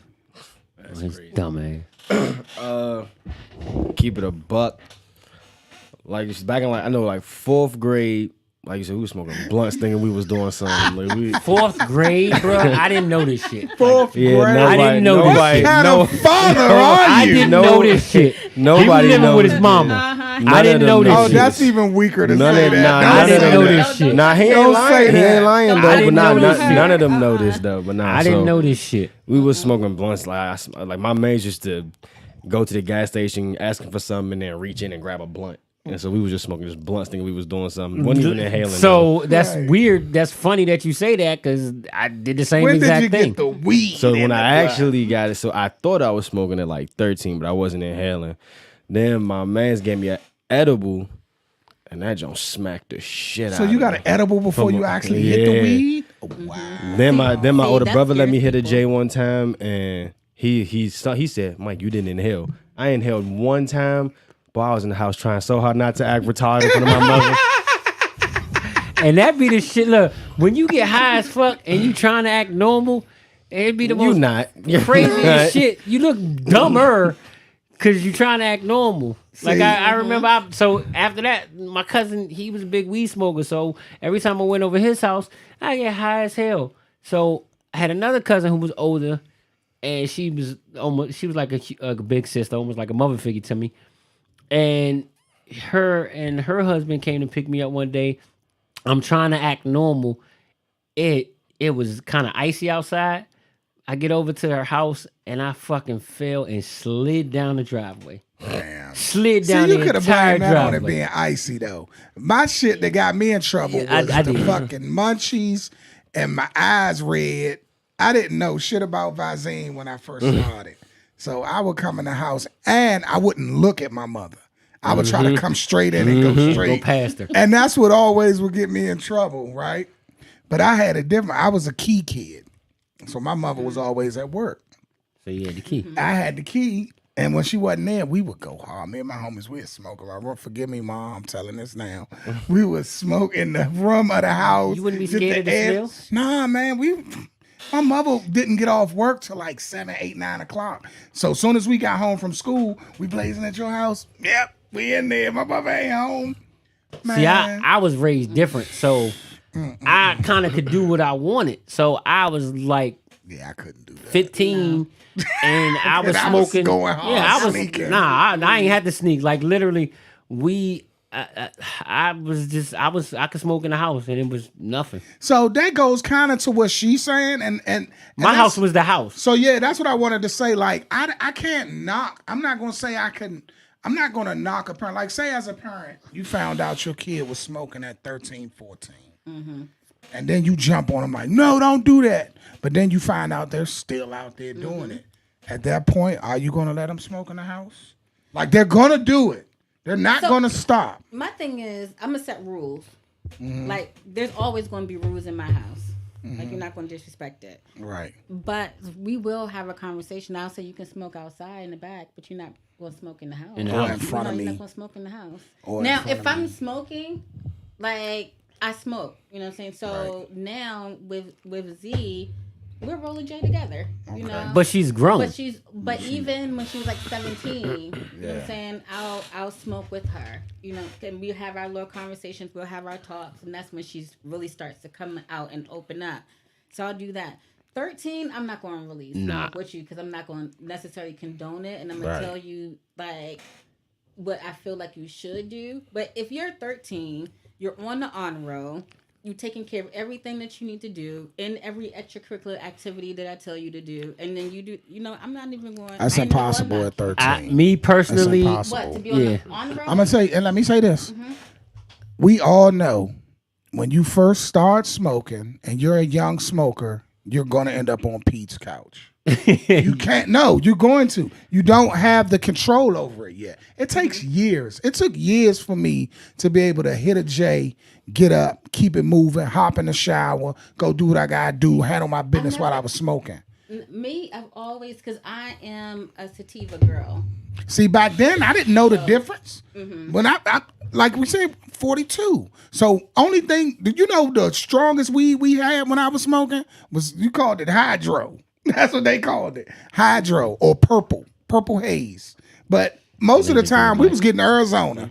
That's his dumb ass. Keep it a buck. like it's back in like I know like 4th grade. Like you said, we was smoking blunts, thinking we was doing something. Like we, 4th grade, bro. I didn't know this shit. 4th yeah, grade. I didn't know this nobody, shit. What kind no, of father are I you? didn't know this shit. Nobody he was living knows with his mama. I didn't know this Oh, shit. that's even weaker to None say of, that. nah, I none didn't of know them- this shit. Nah, he ain't Don't lying. say He that. ain't lying I though. didn't But nah, know this shit. none of them know this though. But nah, I didn't so know this shit. we was smoking blunts. Like my mains used to go to the gas station asking for something and then reach in and grab a blunt. And so we was just smoking just blunts, thinking we was doing something. Wasn't even inhaling. So that's Right. weird. That's funny that you say that because I did the same When did exact you thing. get the weed? So in when the I blood? actually got it, so I thought I was smoking at like 13, but I wasn't inhaling. Then my man's gave me an edible, and that joint smacked the shit out. So you of got me. an edible before From you a- actually hit the yeah. weed? Oh, wow. Then my older that brother let me scares hit a people. J one time, and he said, Mike, you didn't inhale. I inhaled one time, but I was in the house trying so hard not to act retarded in front of my mother. And that be the shit. Look, when you get high as fuck and you trying to act normal, it be the You most not. You're craziest not. shit. You look dumber because you trying to act normal. Like See? I remember. So after that, my cousin, he was a big weed smoker. So every time I went over his house, I get high as hell. So I had another cousin who was older, and she was like a big sister, almost like a mother figure to me. And her husband came to pick me up one day. I'm trying to act normal. It was kind of icy outside. I get over to her house and I fucking fell and slid down the driveway. Damn. Slid See, down you the could have entire blamed that on it driveway. being icy, though. My shit that got me in trouble Yeah, was I the did. fucking munchies and my eyes red. I didn't know shit about Visine when I first started. So I would come in the house and I wouldn't look at my mother. I would try to come straight in and go straight. Go past her. And that's what always would get me in trouble, right? But I had a different, I was a key kid. So my mother was always at work. So you had the key. I had the key, and when she wasn't there, we would go hard. Me and my homies, we'd smoke. Forgive me, Mom, I'm telling this now. We would smoke in the room of the house. You wouldn't be Just scared of the air- smell? Nah, man. My mother didn't get off work till like 7, 8, 9 o'clock. So as soon as we got home from school, we blazing at your house. Yep, we in there. My mother ain't home. Man. See, I was raised different, so I kind of could do what I wanted. So I was like yeah, I couldn't do that. 15, and I was I was smoking. going hard, I was sneaking. I ain't had to sneak. Like literally, I could smoke in the house, and it was nothing. So that goes kind of to what she's saying, and My that's- house was the house. So yeah, that's what I wanted to say. Like I can't knock. I'm not gonna say I couldn't. I'm not gonna knock a parent. Like say as a parent, you found out your kid was smoking at 13, 14. And then you jump on them like, no, don't do that. But then you find out they're still out there doing it. At that point, are you gonna let them smoke in the house? Like they're gonna do it. They're not gonna stop. My thing is, I'm gonna set rules. Like, there's always gonna be rules in my house. Like, you're not gonna disrespect it. Right. But we will have a conversation. I'll say you can smoke outside in the back, but you're not gonna smoke in the house. In the Or house. in front of You're me. not gonna smoke in the house. Or in Now, front if of I'm me. smoking, like I smoke, you know what I'm saying? So now with Z, we're rolling J together. You know. But she's grown. But even when she was like 17, you know what I'm saying, I'll smoke with her. You know, and we have our little conversations, we'll have our talks, and that's when she really starts to come out and open up. So I'll do that. 13, I'm not going to really smoke with you because I'm not going to necessarily condone it, and I'm going to tell you like what I feel like you should do. But if you're 13, you're on the honor roll. You taking care of everything that you need to do in every extracurricular activity that I tell you to do, and then you do. You know, I'm not even going. That's I ain't gonna impossible knock at you. 13. Me That's personally, impossible. What to be on the honor roll? I'm gonna say, and let me say this: we all know when you first start smoking and you're a young smoker, you're gonna end up on Pete's couch. You can't. No, you're going to. You don't have the control over it yet. It takes years. It took years for me to be able to hit a J, get up, keep it moving, hop in the shower, go do what I gotta do, handle my business while I was smoking. Me, I've always, because I am a sativa girl. See, back then I didn't know the difference. When I like we said, 42. So only thing, you know, the strongest weed we had when I was smoking was, you called it hydro. That's what they called it, hydro or purple haze. But most of the time we was getting Arizona.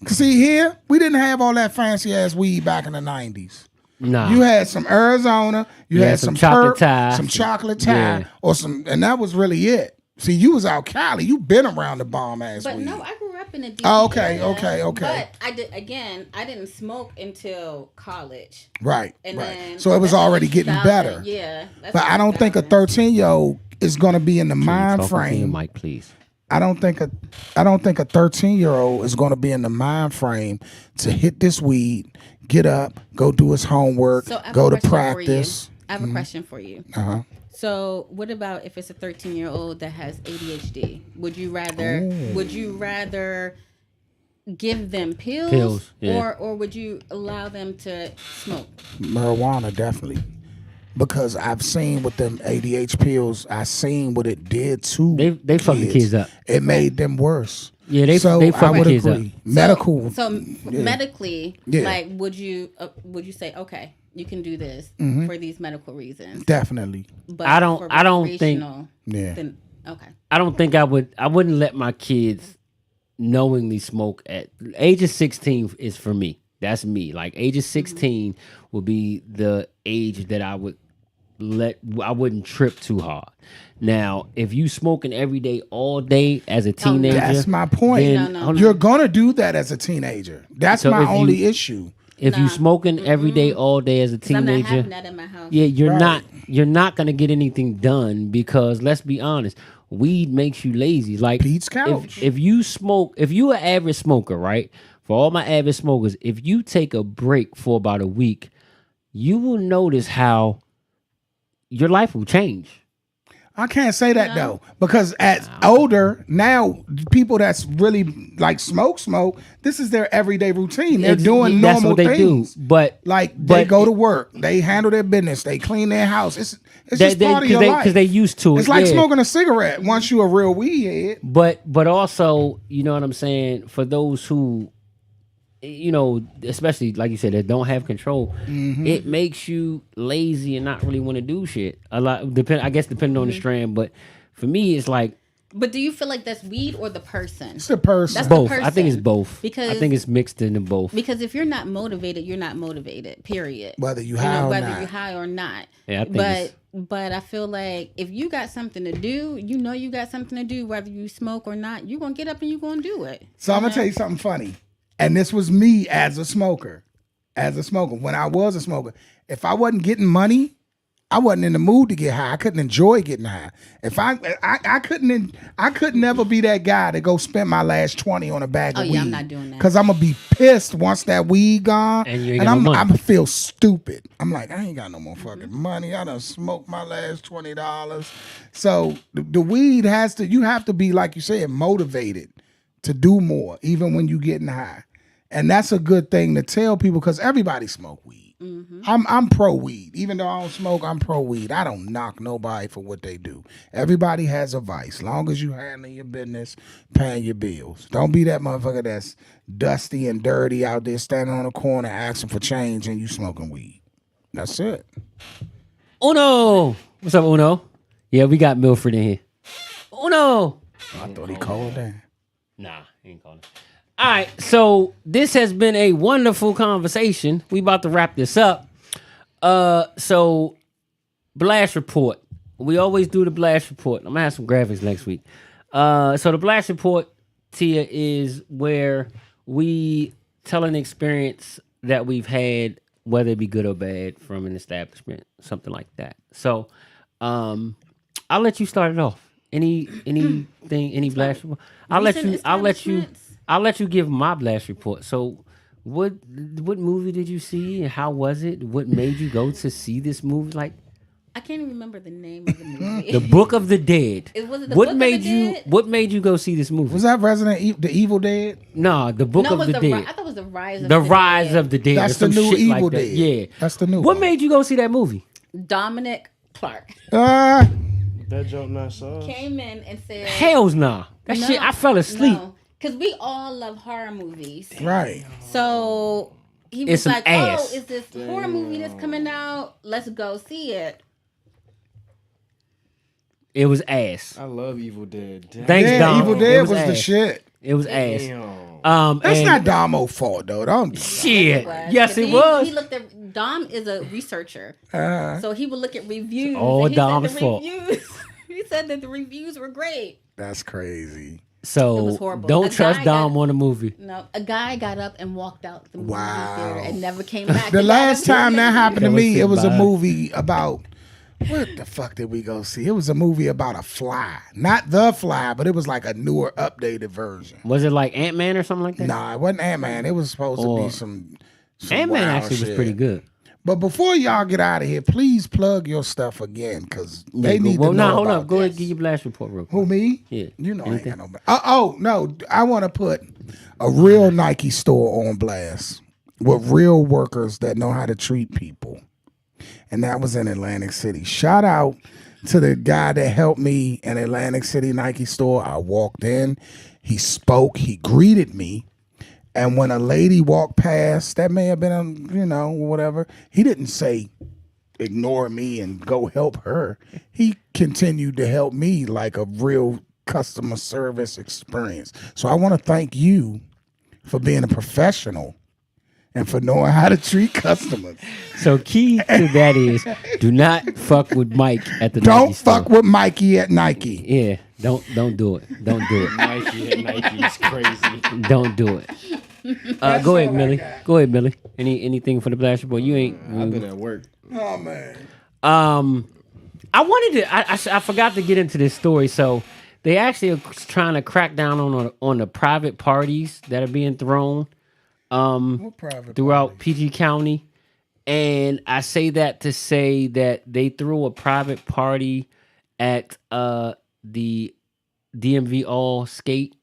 See, here, we didn't have all that fancy ass weed back in the 90s. Nah. You had some Arizona, you had some chocolate perp, tie. some chocolate tie, Yeah. or some, and that was really it. See, you was out Cali. You been around the bomb ass But weed. no, I grew up in a DC Okay. But I didn't smoke until college. Right, And right. then So it was that's already when getting 2000, better. Yeah. But I don't think a 13-year-old is going to be in the mind frame. Mike, please. I don't think a 13-year-old is going to be in the mind frame to hit this weed, get up, go do his homework, So I have go a to question for you. practice. I have a question for you. Uh-huh. So, what about if it's a 13-year-old that has ADHD? Would you rather give them pills, yeah. or would you allow them to smoke? Marijuana, definitely. Because I've seen with them ADHD pills, I seen what it did to They fucked the kids up. It made them worse. Yeah, they so fucked I would the kids agree. up. Medical. Medically, Yeah. like, would you say, okay, you can do this for these medical reasons? Definitely. But I don't think- recreational, Yeah. Then, okay. I don't think I wouldn't let my kids knowingly smoke at age of 16 is for me. That's me. Like age of 16 would be the age that I wouldn't trip too hard. Now, if you smoking every day, all day as a teenager, That's my point. then- No. You're gonna do that as a teenager. That's So my if you- only issue. if you smoking every day, all day as a 'Cause I'm not teenager, having that in my house. yeah, you're Right. not gonna get anything done because let's be honest, weed makes you lazy. Like Pete's couch. if you smoke, if you an average smoker, right? For all my average smokers, if you take a break for about a week, you will notice how your life will change. I can't say that though, because as older now, people that's really like smoke. This is their everyday routine. They're doing That's normal what they things. do. But They go to work, they handle their business, they clean their house. It's just part of your life. because they used to it. It's like yeah. smoking a cigarette. Once you a real weed head, But also, you know what I'm saying, for those who, you know, especially like you said, that don't have control, it makes you lazy and not really want to do shit. A lot depending on the strand, but for me it's like But do you feel like that's weed or the person? it's a person. That's both. the I think it's person. both. Because I think it's mixed into both. Because if you're not motivated, you're not motivated. Period. Whether you high or whether not. you're high or not. Yeah, I think but I feel like if you got something to do, you got something to do, whether you smoke or not, you're gonna get up and you're gonna do it. So I'm gonna tell you something funny. And this was me as a smoker. When I was a smoker. If I wasn't getting money, I wasn't in the mood to get high. I couldn't enjoy getting high. If I could never be that guy to go spend my last 20 on a bag of weed. I'm not doing that. Cause I'm gonna be pissed once that weed gone. And you ain't got no money. I'm gonna feel stupid. I'm like, I ain't got no more fucking money. I done smoked my last $20. So the weed you have to be, like you said, motivated to do more, even when you getting high. And that's a good thing to tell people because everybody smoke weed. I'm pro weed. Even though I don't smoke, I'm pro weed. I don't knock nobody for what they do. Everybody has a vice. Long as you handling your business, paying your bills. Don't be that motherfucker that's dusty and dirty out there standing on the corner asking for change and you smoking weed. That's it. Uno, what's up, Uno? Yeah, we got Milford in here. Uno. I thought he called that. Nah, he ain't calling. All right, so this has been a wonderful conversation. We about to wrap this up. So Blast Report. We always do the Blast Report. I'm gonna have some graphics next week. So the Blast Report, Tia, is where we tell an experience that we've had, whether it be good or bad, from an establishment, something like that. So I'll let you start it off. Any Blast Report? I'll let you give my Blast Report. So, what movie did you see and how was it? What made you go to see this movie? Like, I can't even remember the name of the movie. The Book of the Dead. Was it the Book of the Dead? What made you go see this movie? Was that the Evil Dead? No, The Book of the Dead. I thought it was the Rise of The the Rise Dead. of the Dead. That's or some the new shit Evil like that. Dead. Yeah, That's the new What one. made you go see that movie? Dominic Clark That joke not sauce. came in and said, Hell's nah. That No, shit. I fell asleep. because we all love horror movies. Right. So he It's was some like, ass. "Oh, is this horror movie that's coming out? Let's go see it." It was ass. I love Evil Dead. Damn. Thanks, Yeah, Dom. Evil It Dead was the ass. shit. It was ass. That's and- not Damo's fault though. Don't. Shit. was. Yes, 'Cause it was. He looked at Dom is a researcher, so he would look at reviews. all and he Dom's said the fault. Reviews, he said that the reviews were great. That's crazy. It So was horrible. don't A trust guy Dom got- on a movie. No, a guy got up and walked out the movie Wow. theater and never came back. The last time that happened to That was me, it was a bad. movie about what the fuck did we go see? It was a movie about a fly, not the fly, but it was like a newer, updated version. Was it like Ant-Man or something like that? Nah, it wasn't Ant-Man. It was supposed to Or- be some Ant-Man wild actually was shit. pretty good. But before y'all get out of here, please plug your stuff again, because they need well, to know hold about up. Go ahead this. and give your blast report real quick. Who, me? Yeah. You know Anything? I ain't got no. Oh no, I want to put a real Nike store on blast with real workers that know how to treat people, and that was in Atlantic City. Shout out to the guy that helped me in Atlantic City Nike store. I walked in, he spoke, he greeted me. And when a lady walked past, that may have been, whatever. He didn't say, ignore me and go help her. He continued to help me like a real customer service experience. So I want to thank you for being a professional and for knowing how to treat customers. So key to that is do not fuck with Mike at the Nike Don't store. fuck with Mikey at Nike. Yeah, don't do it. Don't do it. Nike is crazy. Don't do it. Go ahead, Millie. Go ahead, Millie. Anything for the blast report? You ain't. I've been at work. Oh, man. I wanted to. I forgot to get into this story. So they actually are trying to crack down on the private parties that are being thrown What private throughout party? PG County, and I say that to say that they threw a private party at the DMV All skating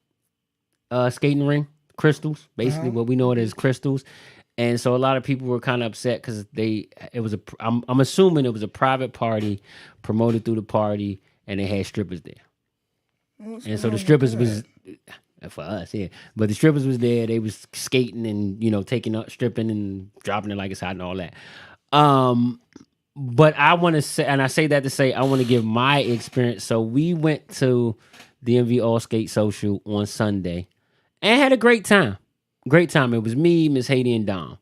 ring, Crystals, basically what we know it as Crystals. And so a lot of people were kind of upset because I'm assuming it was a private party promoted through the party, and they had strippers there. And so the strippers was for us, yeah. But the strippers was there. They was skating and taking up, stripping and dropping it like it's hot and all that. But I want to say, and I say that to say, I want to give my experience. So we went to DMV All Skate Social on Sunday and had a great time. Great time. It was me, Miss Haiti, and Dom.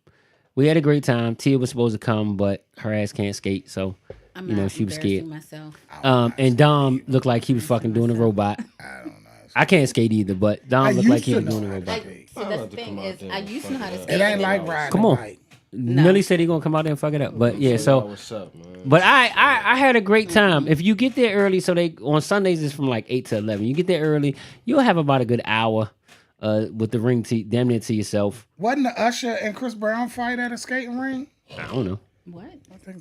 We had a great time. Tia was supposed to come, but her ass can't skate, so I'm not she was scared. myself. And Dom looked like he was fucking doing a robot. I don't know. I can't skate either, but Dom I looked like used he to was doing a know how to robot. skate. See, that's the thing is, I used to know how to skate. It ain't like riding Come a on. bike. Millie said he gonna come out there and fuck it up. But yeah, so What's up, man? but I had a great time. If you get there early, so they on Sundays it's from like 8 to 11. You get there early, you'll have about a good hour with the ring damn near to yourself. Wasn't the Usher and Chris Brown fight at a skating ring? I don't know. What?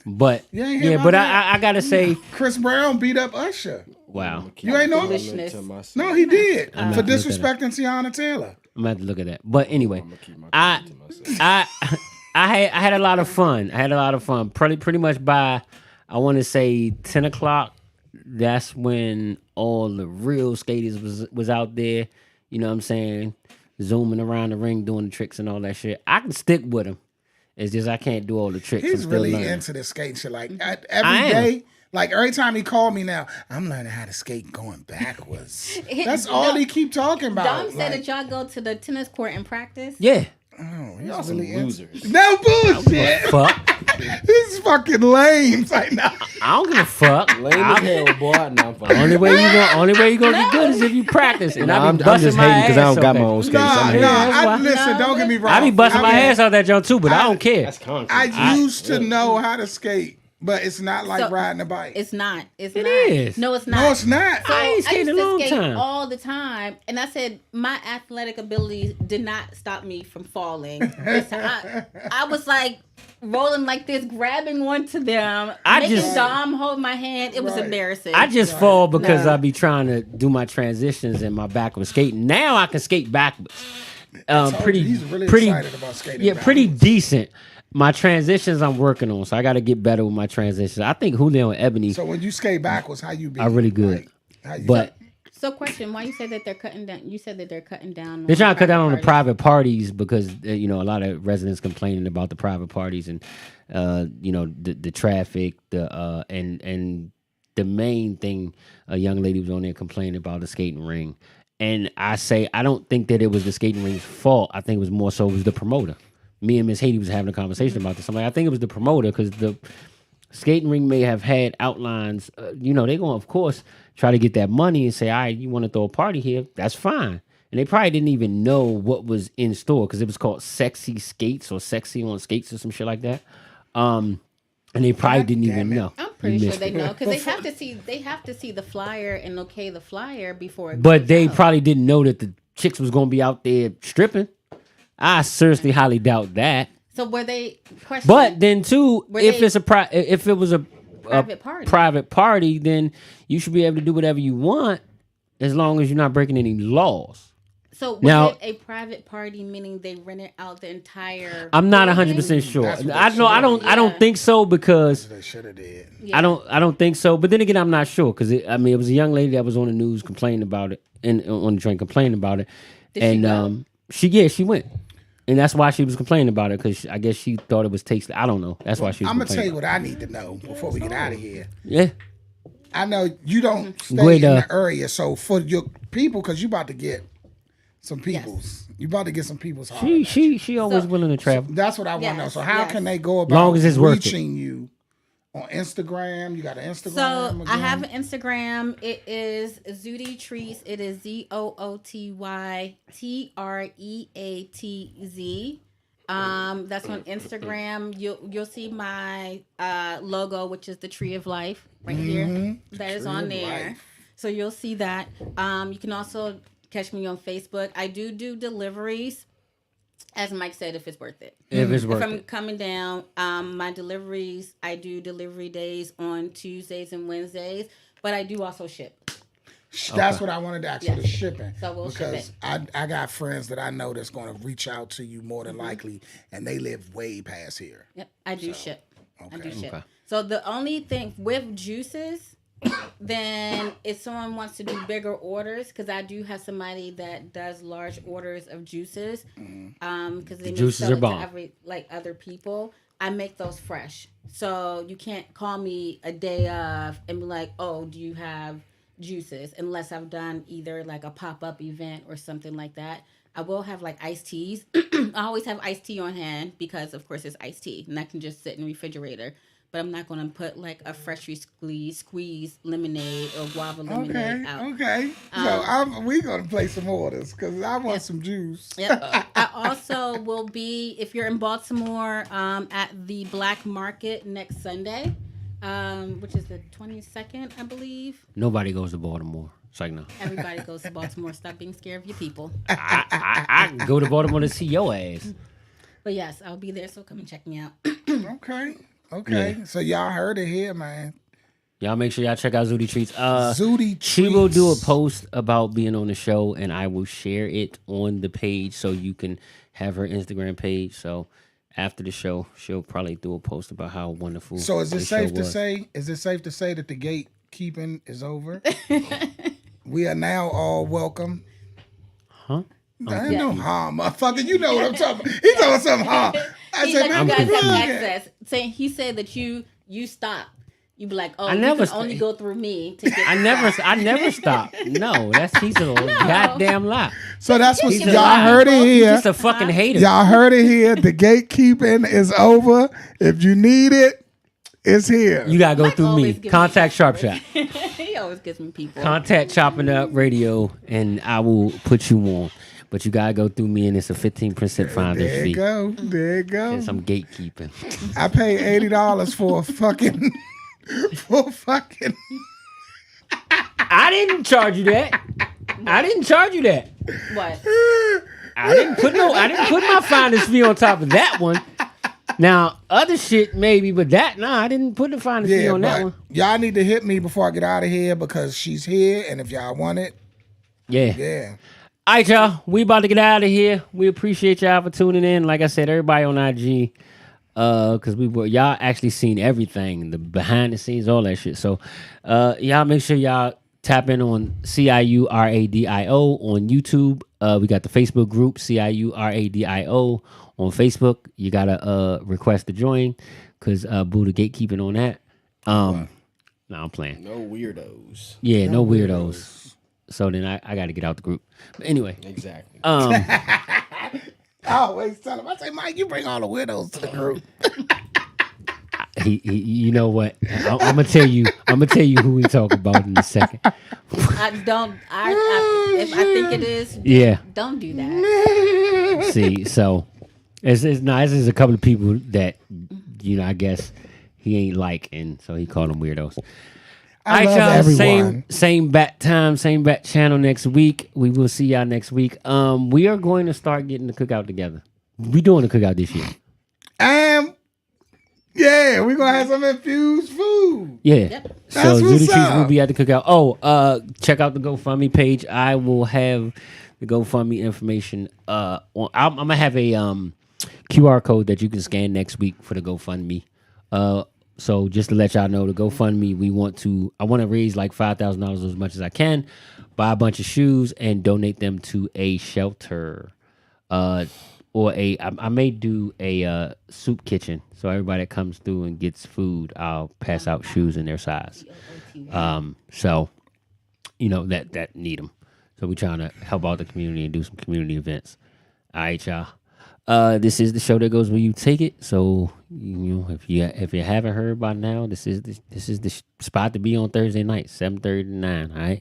But You ain't hear yeah, about but that? I gotta say, Chris Brown beat up Usher. wow. You ain't know? Foolishness. No, he did for have to look at disrespecting Tiana Taylor. I'm gonna have to look at that. But anyway, I had a lot of fun. I had a lot of fun. Pretty much by I want to say 10 o'clock. That's when all the real skaters was out there. You know what I'm saying? Zooming around the ring, doing the tricks and all that shit. I can stick with him. It's just I can't do all the tricks. He's I'm still really learning. into the skating shit. Like I every am. day, like every time he called me now, I'm learning how to skate going backwards. That's all he keep talking about. Dom said Like, that y'all go to the tennis court and practice. Yeah. oh, he's Y'all some really into losers. no bullshit. Fuck. He's fucking lame right now. I don't give a fuck. Lame as hell, boy. No, I'm fucking. Only way you gonna get good is if you practice. And I I'm be busting just my hating because I ass don't got so my bad. own skates. Nah, I'm nah. hating. that's why. Listen, don't get me wrong. I be busting my mean, ass out that jump too, but I don't care. That's concrete. I used to know how to skate, but it's not like So, riding a bike. It's not. It's It not. is. No, it's not. No, it's not. So I ain't skated used a to long skate time. all the time, and I said my athletic abilities did not stop me from falling. I was like rolling like this, grabbing one to them, making Dom hold my hand. It was Right. embarrassing. I just fall because No. I be trying to do my transitions and my backwards skating. Now I can skate backwards. Pretty, He's really pretty, excited about skating. yeah, backwards. pretty decent. My transitions I'm working on, so I got to get better with my transitions. I think Julio and Ebony So when you skate backwards, how you be? are really good, Like, how you but So, question: why you say that they're cutting down? You said that they're cutting down. they're trying to cut down on the parties. private parties because a lot of residents complaining about the private parties and the traffic, and the main thing a young lady was on there complaining about the skating ring, And I say, I don't think that it was the skating ring's fault. I think it was more so it was the promoter. Me and Miss Haiti was having a conversation about this. I'm like, I think it was the promoter because the skating ring may have had outlines. They're going to, of course, try to get that money and say, all right, you want to throw a party here? That's fine. And they probably didn't even know what was in store because it was called Sexy Skates or Sexy on Skates or some shit like that. And they probably didn't even know. I'm pretty sure they know because they have to see the flyer and okay the flyer before. But they probably didn't know that the chicks was going to be out there stripping. I seriously highly doubt that. So were they? But then too, if it was a private party, then you should be able to do whatever you want as long as you're not breaking any laws. So was it a private party, meaning they rented out the entire? I'm not 100% sure. I don't think so because they should have did. Yeah. I don't think so. But then again, I'm not sure because it was a young lady that was on the news complaining about it and on the train complaining about it. Did she went. And that's why she was complaining about it because I guess she thought it was tasty. I don't know. That's why she was. I'm gonna tell you what I need to know before we get out of here. Yeah. I know you don't stay in the area, so for your people, because you about to get some people's. Yes. You about to get some people's heart. She always willing to travel. That's what I want to know. So how can they go about long as it's reaching you on Instagram? You got an Instagram? So again? I have an Instagram. It is Zooty Treats. It is ZOOTYTREATZ. That's on Instagram. You'll see my logo, which is the Tree of Life right here. That is on there. Life. So you'll see that. You can also catch me on Facebook. I do deliveries, as Mike said, if it's worth it. If I'm coming down, my deliveries, I do delivery days on Tuesdays and Wednesdays, but I do also ship. That's what I wanted to ask you, the shipping. So we'll ship it. I got friends that I know that's going to reach out to you more than likely, and they live way past here. Yep, I do ship. Okay. I do ship. Okay. So the only thing with juices, then if someone wants to do bigger orders, because I do have somebody that does large orders of juices, because they juices are bomb. Like other people, I make those fresh. So you can't call me a day of and be like, oh, do you have juices? Unless I've done either like a pop-up event or something like that. I will have like iced teas. I always have iced tea on hand because of course it's iced tea and that can just sit in the refrigerator. But I'm not going to put like a freshly squeezed lemonade or guava lemonade out. Okay. So we're going to place some orders because I want some juice. Yep. I also will be, if you're in Baltimore, at the Black Market next Sunday, which is the 22nd, I believe. Nobody goes to Baltimore. It's like, no. Everybody goes to Baltimore. Stop being scared of your people. I go to Baltimore to see your ass. But yes, I'll be there, so come and check me out. Okay. Yeah. So y'all heard it here, man. Y'all make sure y'all check out Zooty Treats. Zooty Treats. She will do a post about being on the show, and I will share it on the page so you can have her Instagram page. So after the show, she'll probably do a post about how wonderful. So is it safe to say? Is it safe to say that the gatekeeping is over? We are now all welcome. Huh? I ain't no harm, motherfucker. You know what I'm talking about. He's talking something harm. I said, like you guys have access. Saying he said that you stop. You be like, oh, you can only go through me to get. I never stop. No, he's a goddamn lie. So that's what y'all heard it here. He's just a fucking hater. Y'all heard it here. The gatekeeping is over. If you need it, it's here. You gotta go through me. Contact Sharp Shop. He always gives me people. Contact ChoppinItUp Radio, and I will put you on. But you gotta go through me, and it's a 15% finder's fee. There you go. And some gatekeeping. I pay $80 for a fucking. I didn't charge you that. I didn't charge you that. What? I didn't put my finder's fee on top of that one. Now, other shit maybe, but I didn't put the finder's fee on that one. Y'all need to hit me before I get out of here because she's here, and if y'all want it, yeah. All right, y'all. We about to get out of here. We appreciate y'all for tuning in. Like I said, everybody on IG, because y'all actually seen everything, the behind the scenes, all that shit. So, y'all make sure y'all tap in on CIU RADIO on YouTube. We got the Facebook group CIU RADIO on Facebook. You gotta request to join because Buddha gatekeeping on that. No, I'm playing. No weirdos. Yeah, no weirdos. So then I got to get out the group. But anyway, Exactly. I always tell him, I say, Mike, you bring all the weirdos to the group. he you know what? I'm gonna tell you who we talk about in a second. If I think it is, Yeah. don't do that. See, so it's nice. There's a couple of people that I guess he ain't like, and so he called them weirdos. I love y'all. everyone. Same bat time, same bat channel next week. We will see y'all next week. We are going to start getting the cookout together. We doing the cookout this year. Yeah, we're gonna have some infused food. Yeah. Yep. So That's Judy what's Trees up. will be at the cookout. Oh, check out the GoFundMe page. I will have the GoFundMe information. I'm gonna have a QR code that you can scan next week for the GoFundMe. So just to let y'all know, the GoFundMe, I want to raise like $5,000 as much as I can, buy a bunch of shoes, and donate them to a shelter. Or I may do a soup kitchen. So everybody that comes through and gets food, I'll pass out shoes in their size. So, that need them. So we're trying to help out the community and do some community events. All right, y'all. This is the show that goes where you take it. So, if you haven't heard by now, this is the spot to be on Thursday night, 7:30 to 9. All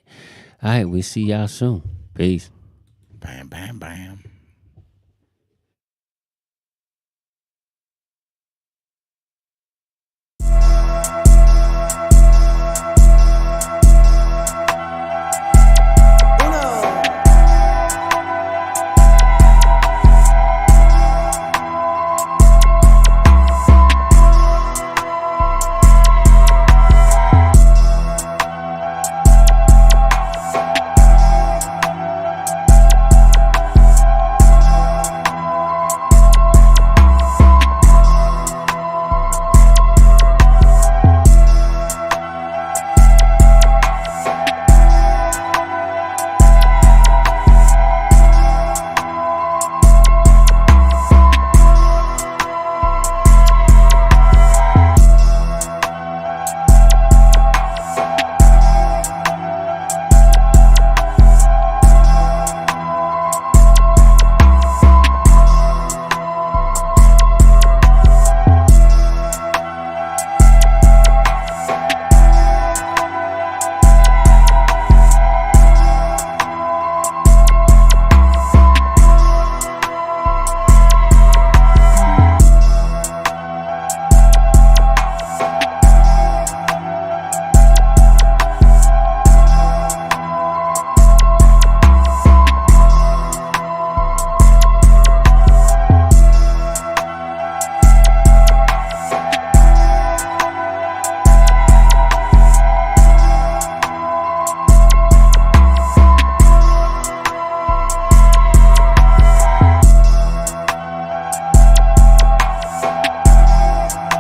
right. We'll see y'all soon. Peace. Bam, bam, bam.